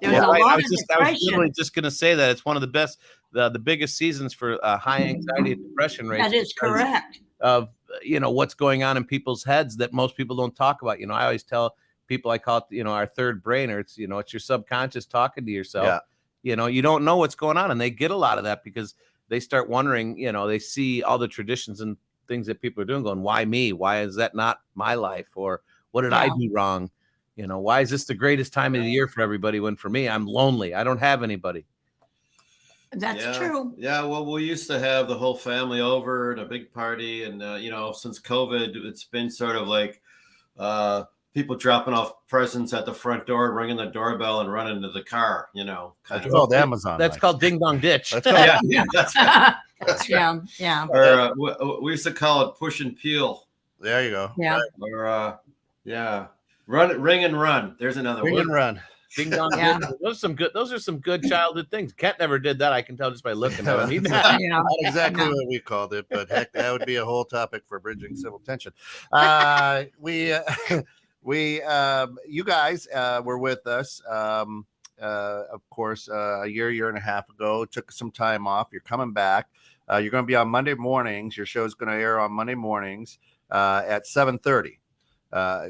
There's a lot of depression. I was literally just going to say that it's one of the best, the biggest seasons for high anxiety and depression rates. That is correct. Of what's going on in people's heads that most people don't talk about. I always tell people, I call it our third brain, or it's it's your subconscious talking to yourself. Yeah. You don't know what's going on, and they get a lot of that because they start wondering. They see all the traditions and things that people are doing, going, "Why me? Why is that not my life?" Or "What did I do wrong?" Why is this the greatest time of the year for everybody when for me, I'm lonely. I don't have anybody. That's true. Yeah. Well, we used to have the whole family over and a big party. And, since COVID, it's been sort of like people dropping off presents at the front door, ringing the doorbell and running to the car, That's called Amazon. That's called Ding Dong Ditch. That's called, That's right. Yeah. Or we used to call it push and peel. There you go. Yeah. Or, ring and run. There's another Ring one. and run. Ding Dong Ditch. Those are some good childhood things. Kent never did that. I can tell just by looking at him. Not exactly what we called it, but heck, that would be a whole topic for bridging civil tension. You guys were with us, of course, a year and a half ago. Took some time off. You're coming back. You're going to be on Monday mornings. Your show is going to air on Monday mornings at 7:30.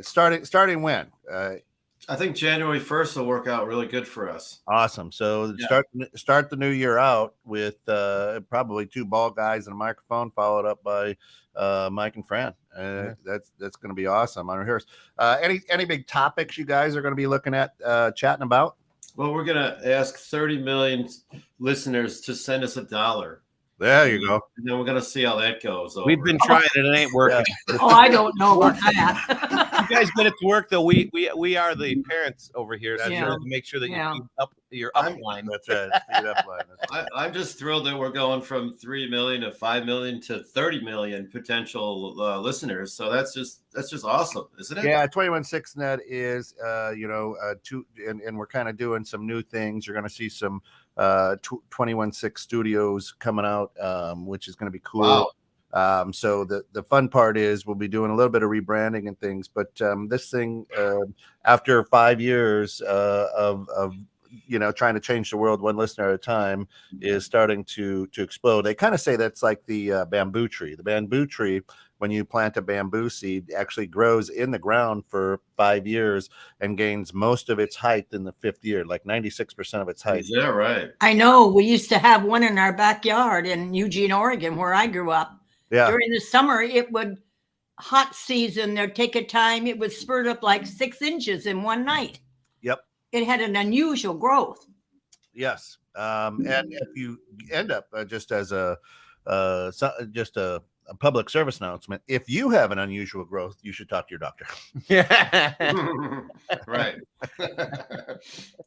Starting when? I think January 1st will work out really good for us. Awesome. So start the new year out with probably two bald guys and a microphone, followed up by Mike and Fran. That's going to be awesome. On rehearse. Any big topics you guys are going to be looking at chatting about? Well, we're gonna ask 30 million listeners to send us $1. There you go. And then we're gonna see how that goes. We've been trying it. It ain't working. Oh, I don't know about that. You guys get it to work though. We are the parents over here, so Yeah. to make sure that you Yeah. keep up your upline. That's right. Feed up line. I'm just thrilled that we're going from 3 million to 5 million to 30 million potential listeners. So that's just awesome, isn't it? Yeah, 216net is and we're kind of doing some new things. You're going to see some 216 studios coming out, which is going to be cool. Wow. So the fun part is we'll be doing a little bit of rebranding and things, but this thing after 5 years of trying to change the world one listener at a time is starting to explode. They kind of say that's like the bamboo tree. The bamboo tree, when you plant a bamboo seed, actually grows in the ground for 5 years and gains most of its height in the 5th year, like 96% of its height. Is that right? I know. We used to have one in our backyard in Eugene, Oregon, where I grew up. Yeah. During the summer, it would, hot season, there'd take a time, it would spurt up like 6 inches in one night. Yep. It had an unusual growth. Yes. And if you end up just as a public service announcement, if you have an unusual growth, you should talk to your doctor. Yeah. Right.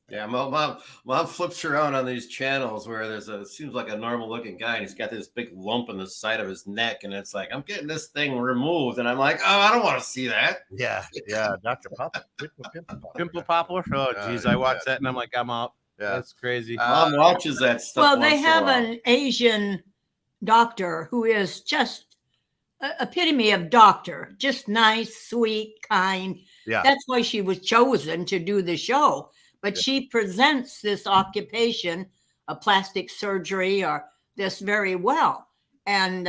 Yeah, mom flips around on these channels where seems like a normal looking guy and he's got this big lump in the side of his neck, and it's like, I'm getting this thing removed, and I'm like, oh, I don't want to see that. Yeah. Dr. Poplar. Pimple Poplar. Oh, geez, I watched that and I'm like, I'm out. Yeah. That's crazy. Mom watches that stuff. Well, they once in a have while. an Asian doctor who is just epitome of doctor, just nice, sweet, kind. Yeah. That's why she was chosen to do the show. But she presents this occupation of plastic surgery or this very well. And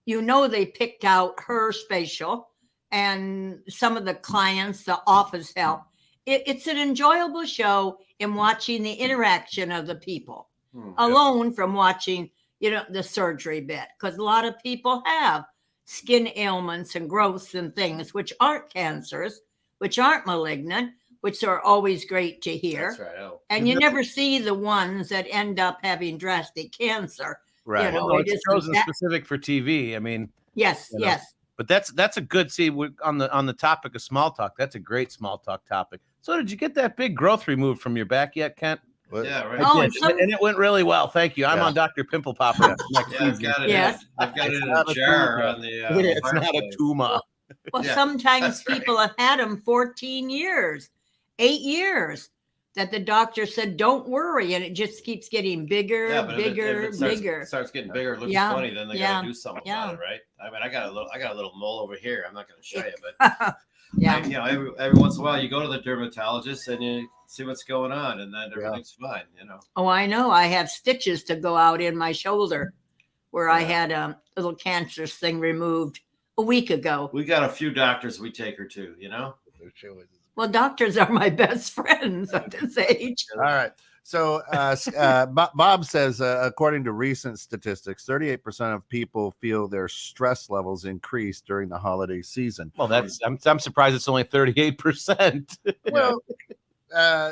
they picked out her spatial and some of the clients, the office help. It's an enjoyable show in watching the interaction of the people alone from watching, the surgery bit. Because a lot of people have skin ailments and growths and things which aren't cancers, which aren't malignant, which are always great to hear. That's right. Oh. And you never see the ones that end up having drastic cancer. Right. Well, it's chosen specific for TV. I mean, yes. but that's a good. See, on the topic of small talk, that's a great small talk topic. So, did you get that big growth removed from your back yet, Kent? Yeah, right. Oh, I did, and it went really well. Thank you. I'm on Dr. Pimple Popper. I've got it. Yes. I've got it in a jar on the. It's not a tumor. Well, Yeah, sometimes that's right. people have had them 14 years, 8 years, that the doctor said, don't worry. And it just keeps getting bigger, Yeah, but bigger, if it bigger. starts getting bigger, it looks Yeah, funny. Then they yeah, gotta do something yeah. about it, right? I mean, I got a little mole over here. I'm not gonna show you, but Yeah. every once in a while, you go to the dermatologist and you see what's going on, and then everything's fine. Oh, I know. I have stitches to go out in my shoulder where I had a little cancerous thing removed a week ago. We got a few doctors we take her to. Well, doctors are my best friends at this age. All right. So Bob says, according to recent statistics, 38% of people feel their stress levels increase during the holiday season. Well, I'm surprised it's only 38%. Well,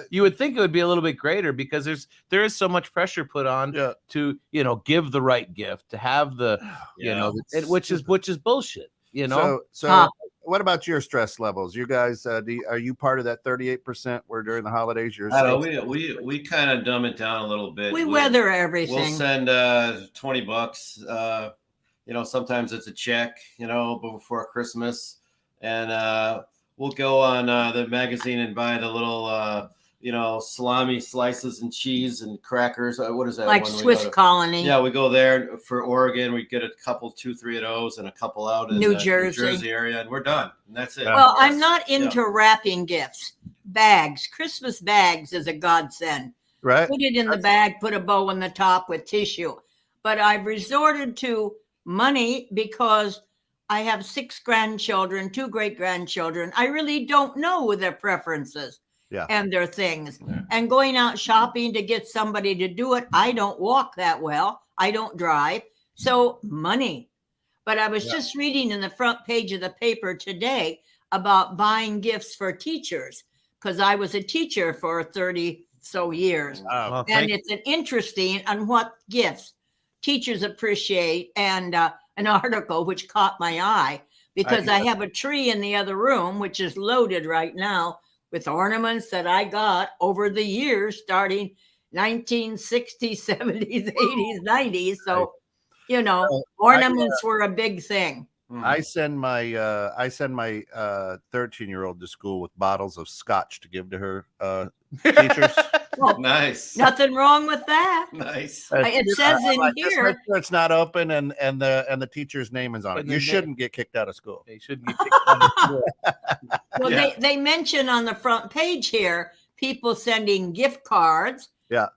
you would think it would be a little bit greater because there is so much pressure put on to give the right gift, to have the which is bullshit. So what about your stress levels? You guys, are you part of that 38% where during the holidays you're? We kind of dumb it down a little bit. We weather everything. We'll send $20. Sometimes it's a check. Before Christmas, and we'll go on the magazine and buy the little salami slices and cheese and crackers. What is that? Like one we Swiss go to? Colony. Yeah, we go there for Oregon. We get a couple, 2-3 of those, and a couple out in New the Jersey. New Jersey area, and we're done. And that's it. Well, I'm not into wrapping gifts. Bags, Christmas bags is a godsend. Right. Put it in the bag, put a bow on the top with tissue. But I've resorted to money because I have 6 grandchildren, 2 great-grandchildren. I really don't know their preferences. Yeah. And their things. And going out shopping to get somebody to do it, I don't walk that well. I don't drive. So money. But I was just reading in the front page of the paper today about buying gifts for teachers, because I was a teacher for 30 so years. Oh, Well, And thank it's an interesting on what gifts teachers appreciate, and an article which caught my eye because I have a tree in the other room which is loaded right now with ornaments that I got over the years, starting 1960s, 70s, 80s, 90s. So, you know, Well, ornaments were a big thing. I send my 13-year-old to school with bottles of scotch to give to her teachers. Well, Nice. nothing wrong with that. Nice. It says in Just here, make sure it's not open and the teacher's name is on it. And You then shouldn't get kicked out of school. They shouldn't get kicked out of school. well, Yeah. they mention on the front page here people sending gift cards, Yeah.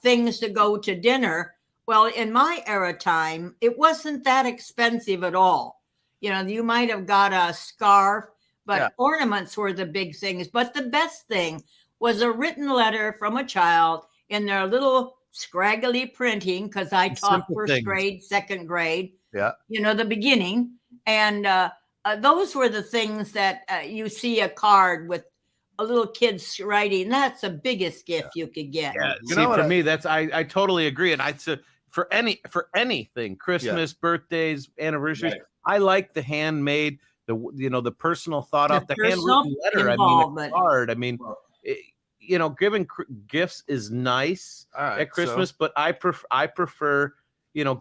Things to go to dinner. Well, in my era time, it wasn't that expensive at all. You know, you might have got a scarf, but Yeah. ornaments were the big things. But the best thing was a written letter from a child in their little scraggly printing, because I taught Simple first things. grade, second grade, Yeah. you know, the beginning. And those were the things that you see a card with a little kid's writing. That's the biggest gift you could get. Yeah, You see, know what for I- me, that's I totally agree, and I'd say for anything, Christmas, birthdays, anniversaries, Right. I like the handmade, the personal thought The out, the personal handwritten letter. I mean, involvement. a card. I mean, Well, giving gifts is nice All right. at Christmas, but I prefer,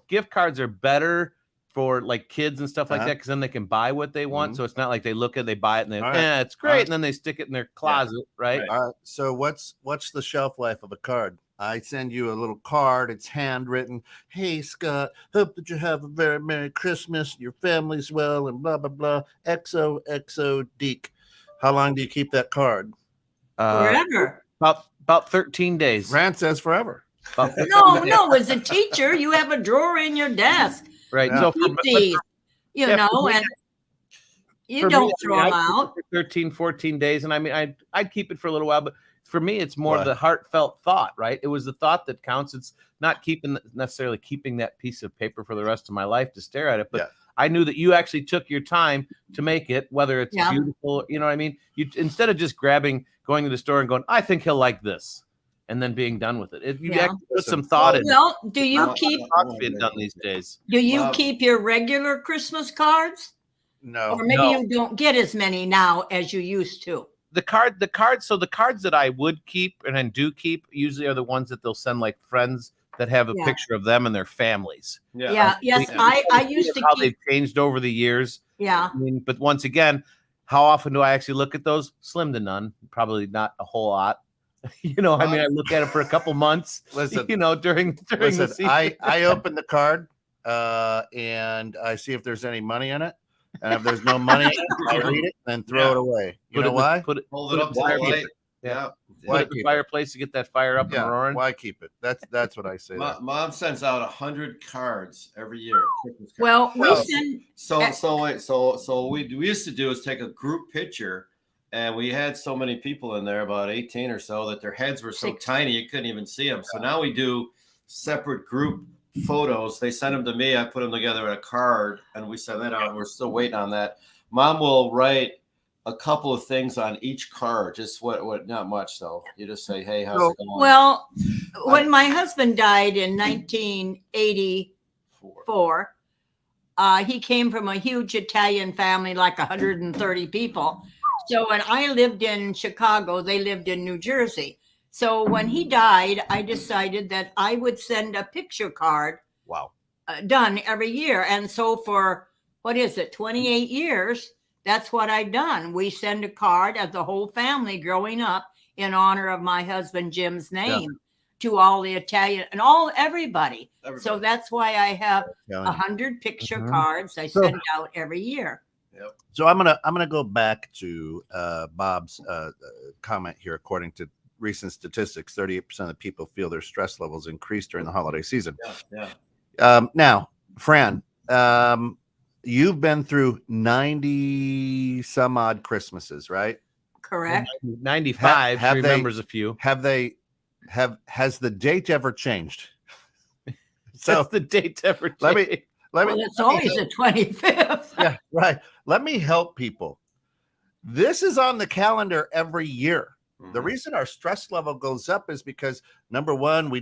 gift cards are better for like kids and stuff like Uh-huh. that, because then they can buy what they want. So it's not like they look at it, they buy it, and then All right. it's great, All right. and then they stick it in their closet, right? Right. All right. So what's the shelf life of a card? I send you a little card. It's handwritten. Hey, Scott, hope that you have a very Merry Christmas. Your family's well and blah, blah, blah. XOXO Deek. How long do you keep that card? Forever. About 13 days. Rand says forever. About 13 No, days. no. As a teacher, you have a drawer in your desk. Right. Yeah. So Keep these, you yeah, know, for me- and you for me, don't I throw mean, them I'd keep it out. for 13, 14 days. And I mean, I'd keep it for a little while, but for me, it's more Why? the heartfelt thought, right? It was the thought that counts. It's not necessarily keeping that piece of paper for the rest of my life to stare at it, but Yeah. I knew that you actually took your time to make it, whether it's Yeah. beautiful, you know what I mean? You instead of just going to the store and going, I think he'll like this, and then being done with it. You Yeah. actually put Listen, some thought in. Well, do you Well, keep Thought's being done these days. Wow. your regular Christmas cards? No. Or maybe no. you don't get as many now as you used to. The cards that I would keep and do keep usually are the ones that they'll send like friends that have a Yeah. picture of them and their families. Yeah. Yes. Yeah. I used to How keep. they've changed over the years. Yeah. I mean, but once again, how often do I actually look at those? Slim to none. Probably not a whole lot. I mean, I look at it for a couple months. Listen. During the Listen, season. I open the card and I see if there's any money in it. And if there's no money in it, I read it and throw Yeah. it away. You Put know it- why? Put it, Hold put it it up to the fireplace. light. Yeah. Yeah. Why put it in the keep it? fireplace to get that fire up Yeah. and roaring. Why keep it? That's what I say. Mom sends out 100 cards every year. Christmas cards. Well, we Well, send. So we used to do is take a group picture, and we had so many people in there, about 18 or so, that their heads were so 60. tiny you couldn't even see them. So now we do separate group photos. They send them to me. I put them together in a card, and we send that out. We're still waiting on that. Mom will write a couple of things on each card, just what not much though. You just say, "Hey, how's it going?" Well, when my husband died in 1984, Four. he came from a huge Italian family, like 130 people. So when I lived in Chicago, they lived in New Jersey. So when he died, I decided that I would send a picture card Wow. done every year. And so for, 28 years, that's what I've done. We send a card of the whole family growing up in honor of my husband Jim's name to all the Italian and everybody. So that's why I have 100 picture Mhm. cards I send out every year. So I'm gonna go back to Bob's comment here. According to recent statistics, 38% of people feel their stress levels increase during the holiday season. Yeah. Now, Fran, you've been through 90 some odd Christmases, right? Correct. 95 Have they- remembers a few. Has the date ever changed? So the date ever let me- changed. Let Well, me, it's always the 25th. yeah, right. Let me help people. This is on the calendar every year. The reason our stress level goes up is because number one, we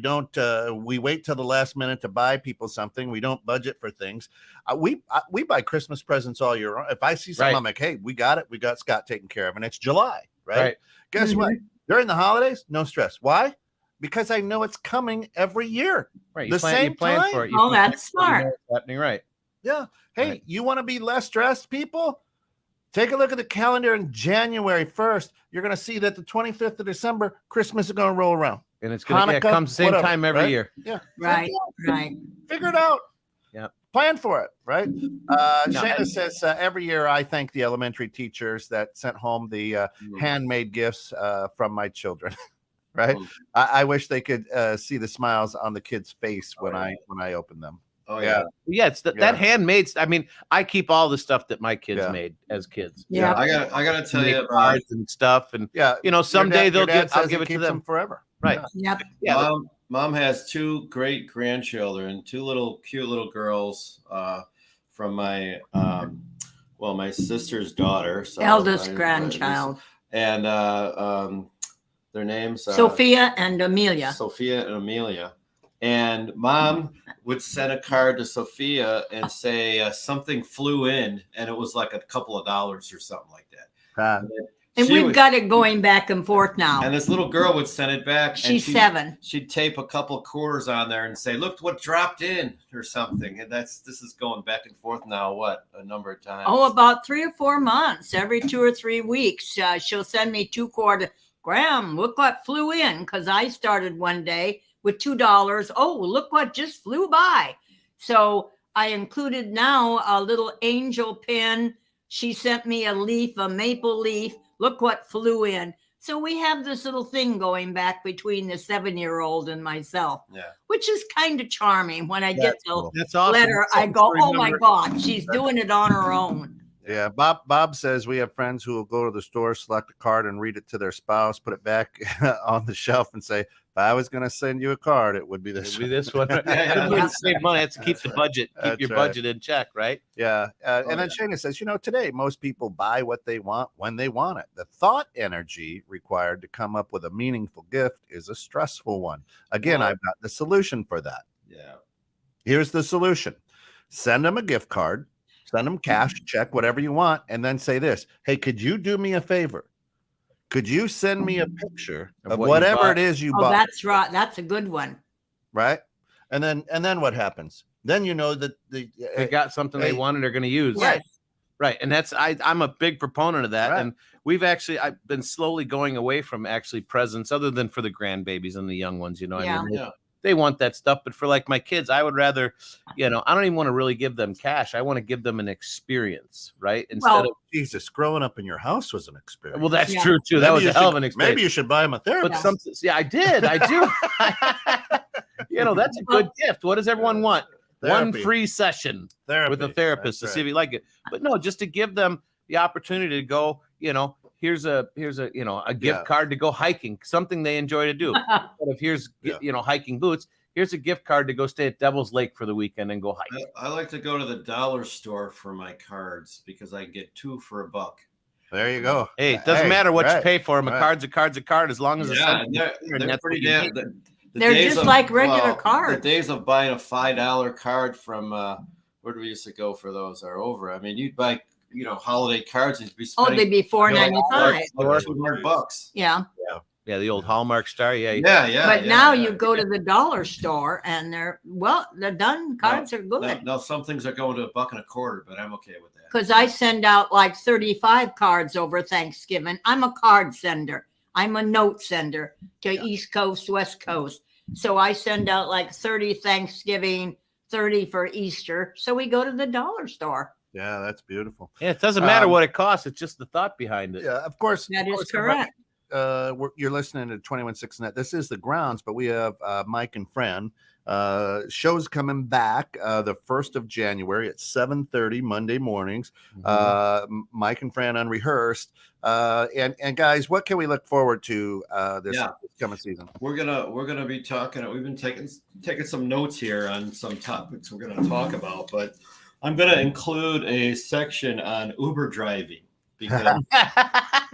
wait till the last minute to buy people something. We don't budget for things. We buy Christmas presents all year long. If I see something, Right. I'm like, hey, we got it. We got Scott taken care of, and it's July, right? Right. Guess what? During the holidays, no stress. Why? Because I know it's coming every year. Right. The same you plan time. for it. Oh, plan that's for it, you know smart. what's happening, right? Yeah. Hey, Right. you want to be less stressed, people? Take a look at the calendar in January 1st. You're going to see that the 25th of December, Christmas is going to roll around. And it's going to Hanukkah, come the same whatever, time every right? year. Yeah. Right, right. Figure it out. Yep. Plan for it, right? No. Shana says, every year I thank the elementary teachers that sent home the handmade gifts from my children. Right? I wish they could see the smiles on the kid's face when I open them. Oh yeah. Yeah, it's that handmade. I mean, I keep all the stuff that my kids made as kids. Yeah. I gotta tell you about cards and stuff, and Yeah. you know, someday Your dad I'll says give he it to keeps them. forever. Right. Yep. Yeah. Mom has 2 great grandchildren, 2 cute little girls from my my sister's daughter, so Eldest grandchild. and their names Sophia and Amelia. Sophia and Amelia. And Mom would send a card to Sophia and say something flew in, and it was like a couple of dollars or something like that. And we've got it going back and forth now. And this little girl would send it back. She's 7. She'd tape a couple of quarters on there and say, "Look what dropped in," or something. And this is going back and forth now. What, a number of times? Oh, about 3 or 4 months. Every 2 or 3 weeks, she'll send me 2 quarters. Graham, look what flew in, because I started one day with $2. Oh, look what just flew by. So I included now a little angel pin. She sent me a leaf, a maple leaf. Look what flew in. So we have this little thing going back between the 7-year-old and myself, which is kind of charming. When I get the letter, I go, oh my God, she's doing it on her own. Yeah, Bob says we have friends who will go to the store, select a card, and read it to their spouse, put it back on the shelf, and say, "If I was going to send you a card, it would be this. It would be this one." To save money, it's to keep the budget, keep your budget in check, right? Yeah, and then Shana says, today most people buy what they want when they want it. The thought energy required to come up with a meaningful gift is a stressful one. Again, I've got the solution for that. Yeah. Here's the solution: send them a gift card. Send them cash, check, whatever you want, and then say this: "Hey, could you do me a favor? Could you send me a picture of whatever it is you bought?" That's right. That's a good one. Right? And then what happens? Then you know that they got something they wanted, they're going to use. Yes. Right. And I'm a big proponent of that. Right. And I've been slowly going away from actually presents other than for the grandbabies and the young ones, I mean, they want that stuff. But for like my kids, I would rather, I don't even want to really give them cash. I want to give them an experience, right? Instead of Jesus, growing up in your house was an experience. well, that's true too. That was a hell of an experience. Maybe you should buy them a therapist. But I did. I do. That's a good gift. What does everyone want? Therapy. One free session with a therapist to see if you like it. But no, just to give them the opportunity to go, here's a gift card to go hiking, something they enjoy to do. But if here's hiking boots, here's a gift card to go stay at Devil's Lake for the weekend and go hiking. I like to go to the dollar store for my cards because I get 2 for $1. There you go. Hey, it doesn't matter what you pay for them. Right. A card's a card as long as it's they're pretty damn. They're just like regular cards. The days of buying a $5 card from where do we used to go for those are over. I mean, you'd buy holiday cards and you'd be spending. They'd be $4.95. $200. Yeah. Yeah, the old Hallmark star. Yeah. But now you go to the dollar store and they're done. Cards are good. Now some things are going to $1.25, but I'm okay with that. Because I send out like 35 cards over Thanksgiving. I'm a card sender. I'm a note sender to East Coast, West Coast. So I send out like 30 Thanksgiving, 30 for Easter. So we go to the dollar store. Yeah, that's beautiful. Yeah, it doesn't matter what it costs. It's just the thought behind it. Yeah, of course. That is correct. You're listening to 216net. This is the grounds, but we have Mike and Fran. Shows coming back the 1st of January at 7:30 Monday mornings. Mike and Fran unrehearsed. And guys, what can we look forward to this coming season? We're gonna be talking. We've been taking some notes here on some topics we're gonna talk about, but I'm gonna include a section on Uber driving because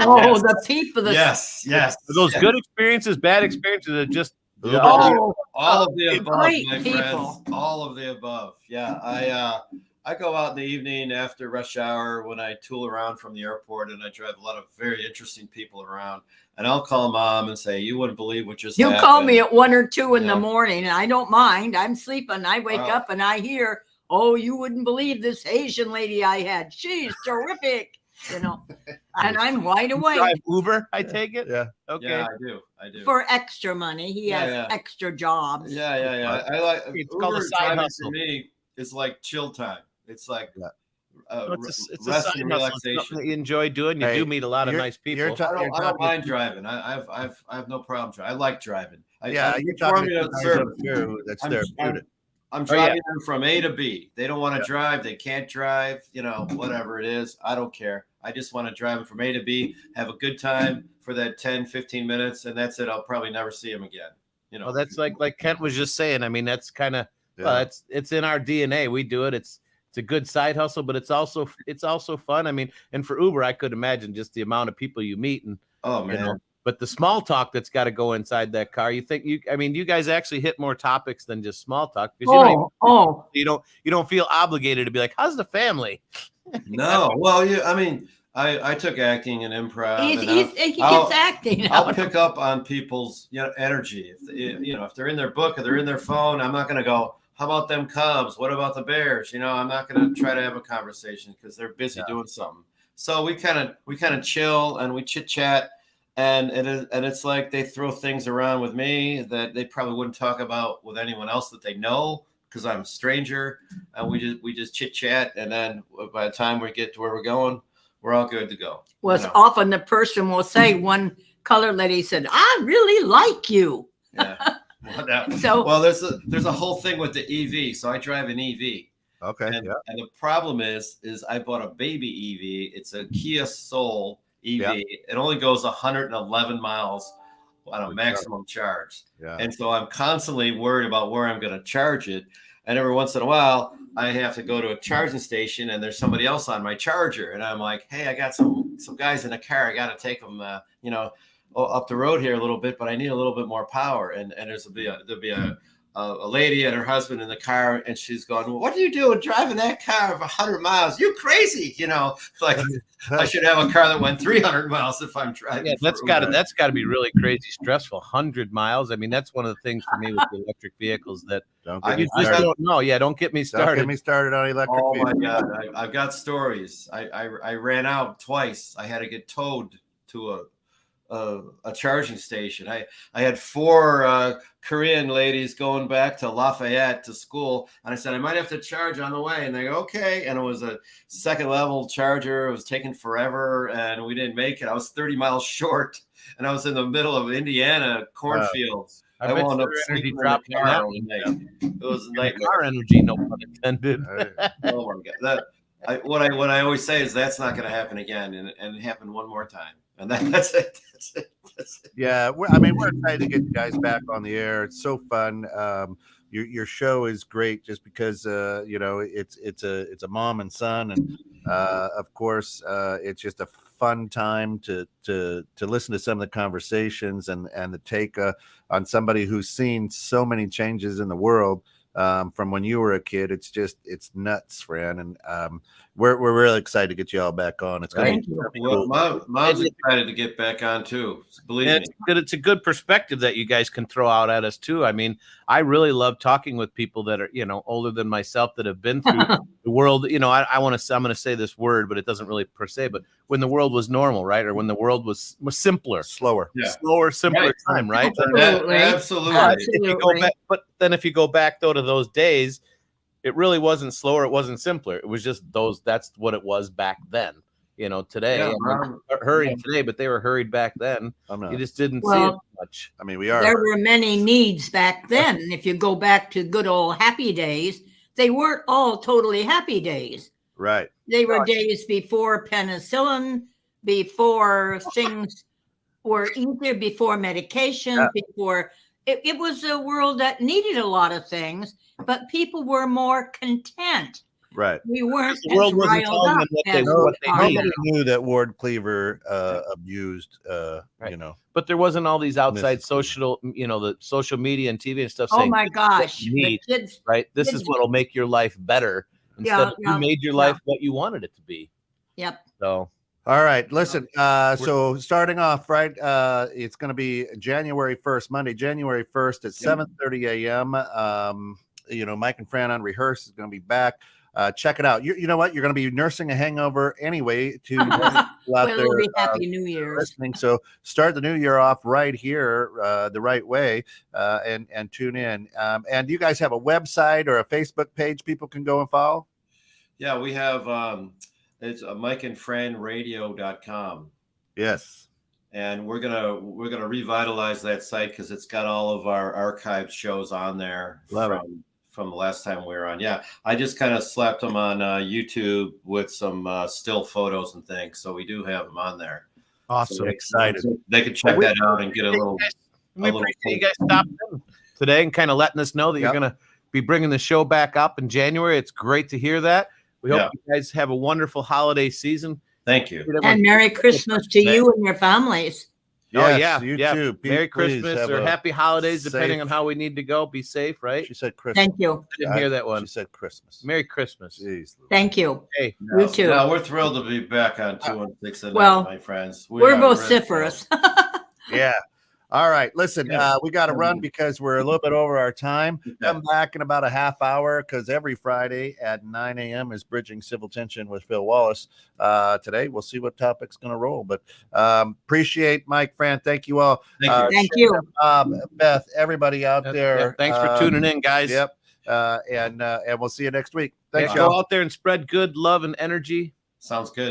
Oh, Yes. the people. Yes. Are those good experiences, bad experiences, or just Oh, All of the above, great my people. friends. All of the above. Yeah, I go out in the evening after rush hour when I tool around from the airport, and I drive a lot of very interesting people around. And I'll call mom and say, "You wouldn't believe what just You happened." call me at 1 or 2 in You the know. morning, and I don't mind. I'm sleeping. I wake Wow. up and I hear, "Oh, you wouldn't believe this Asian lady I had. She's terrific." You know, and I'm wide awake drive Uber? I take it. Yeah. Okay. Yeah, I do. for extra money. He Yeah, has yeah. extra jobs. Yeah. I like It's called a Uber side driving hustle. for me. It's like chill time. It's like Yeah. It's a rest side and hustle. It's relaxation. something that you enjoy doing. You Hey, do meet a lot of you're- nice you're people. ta- I you're don't talking mind to- driving. I have no problem driving. I like driving. Yeah, I'm you're talking to performing a two guys service. up here who- that's I'm, therapeutic. I'm Oh, yeah. driving them from A to B. They don't want to drive. They can't drive. You know, whatever it is. I don't care. I just want to drive them from A to B, have a good time for that 10, 15 minutes, and that's it. I'll probably never see them again. You know, Well, that's like Kent was just saying. I mean, that's kind of well, Yeah. it's in our DNA. We do it. It's a good side hustle, but it's also fun. I mean, and for Uber, I could imagine just the amount of people you meet and oh you man. know, but the small talk that's got to go inside that car. I mean, you guys actually hit more topics than just small talk because you don't feel obligated to be like, how's the family? No, well, I mean, I took acting and improv. He and gets acting. I'll pick up on people's energy. If they're in their book or they're in their phone, I'm not going to go, how about them Cubs? What about the Bears? I'm not going to try to have a conversation because they're busy doing something. So we kind of chill and we chit chat, and it's like they throw things around with me that they probably wouldn't talk about with anyone else that they know because I'm a stranger, and we just chit chat, and then by the time we get to where we're going, we're all good to go. Was often the person will say, one color lady said, "I really like you." Yeah. So there's a whole thing with the EV. So I drive an EV. Okay. And the problem is I bought a baby EV. It's a Kia Soul EV. Yeah. It only goes 111 miles on a maximum charge. Yeah. And so I'm constantly worried about where I'm going to charge it. And every once in a while, I have to go to a charging station and there's somebody else on my charger. And I'm like, hey, I got some guys in a car. I got to take them, up the road here a little bit, but I need a little bit more power. And there'll be a lady and her husband in the car, and she's going, well, what are you doing driving that car of 100 miles? You crazy, like I should have a car that went 300 miles if I'm driving. Yeah, that's got to be really crazy stressful. 100 miles. I mean, that's one of the things for me with the electric vehicles that Don't you just don't know. Yeah, don't get me started. Don't get me started on electric Oh my vehicles. God, I've got stories. I ran out twice. I had to get towed to a charging station. I had 4 Korean ladies going back to Lafayette to school, and I said I might have to charge on the way, and they go okay. And it was a second level charger. It was taking forever, and we didn't make it. I was 30 miles short, and I was in the middle of Indiana cornfields. I wound bet up your energy sleeping in the dropped on car that all night. It was a nightmare. car energy, no pun intended. Oh my God! What I always say is that's not going to happen again, and it happened one more time, and that's it. Yeah, we're excited to get you guys back on the air. It's so fun. Your show is great just because it's a mom and son, and of course it's just a fun time to listen to some of the conversations and the take on somebody who's seen so many changes in the world from when you were a kid. It's nuts, Fran, and we're really excited to get you all back on. It's going to be cool. Mom's excited to get back on too. Believe me. It's a good perspective that you guys can throw out at us too. I mean, I really love talking with people that are older than myself that have been through the world. I'm going to say this word, but it doesn't really per se. But when the world was normal, right, or when the world was simpler, slower, simpler time, right? Absolutely. If you go back, but then if you go back though to those days, it really wasn't slower. It wasn't simpler. It was just that's what it was back then. Today, hurrying today, but they were hurried back then. You just didn't see it much. I mean, we are. There were many needs back then. If you go back to good old happy days, they weren't all totally happy days. Right. They were days before penicillin, before things were easier, before medication, before it was a world that needed a lot of things, but people were more content. Right. we weren't The world as wasn't riled telling up them what as they- we what they are need. now. Nobody knew that Ward Cleaver abused, Right. you know. But there wasn't all these outside Mrs. Cleaver. social, the social media and TV and stuff Oh saying, my gosh, you the need, kids. right? This is kids- what will make your life better. Instead of you made your life what you wanted it to be. Yep. So All right, listen. So starting off, right? It's going to be January 1st, Monday, January 1st at 7:30 a.m. Mike and Fran on Rehearse is going to be back. Check it out. You know what? You're going to be nursing a hangover anyway. To people out Well, there it'll be Happy New Year's. listening. So start the new year off right here, the right way, and tune in. And do you guys have a website or a Facebook page people can go and follow? Yeah, we have it's mikeandfranradio.com. Yes. And we're gonna revitalize that site because it's got all of our archived shows on there from the last time we were on. Yeah, I just kind of slapped them on YouTube with some still photos and things, so we do have them on there. Awesome. So Excited. They can check that out and get a little. we appreciate you guys stopping in today and kind of letting us know that you're going to be bringing the show back up in January. It's great to hear that. We hope you guys have a wonderful holiday season. Thank you. And Merry Christmas to you and your families. Yes, you too. Merry Please Christmas have or a Happy Holidays, depending safe- on how we need to go. Be safe, right? She said Christmas. Thank you. I didn't hear that one. She said Christmas. Merry Christmas. Jeez. Thank you. Hey, You too. No, we're thrilled to be back on 216 tonight, Well, my friends. We're are really vociferous. Yeah. All right. Listen, Yeah. we got to run because we're a little bit over our time. Come back in about a half hour because every Friday at 9 a.m. is Bridging Civil Tension with Phil Wallace. Today, we'll see what topic's going to roll. But appreciate Mike, Fran. Thank you all. Thank you. Beth, everybody out there. Yeah, thanks for tuning in, guys. Yep. And we'll see you next week. Thanks, Go y'all. out there and spread good love and energy. Sounds good.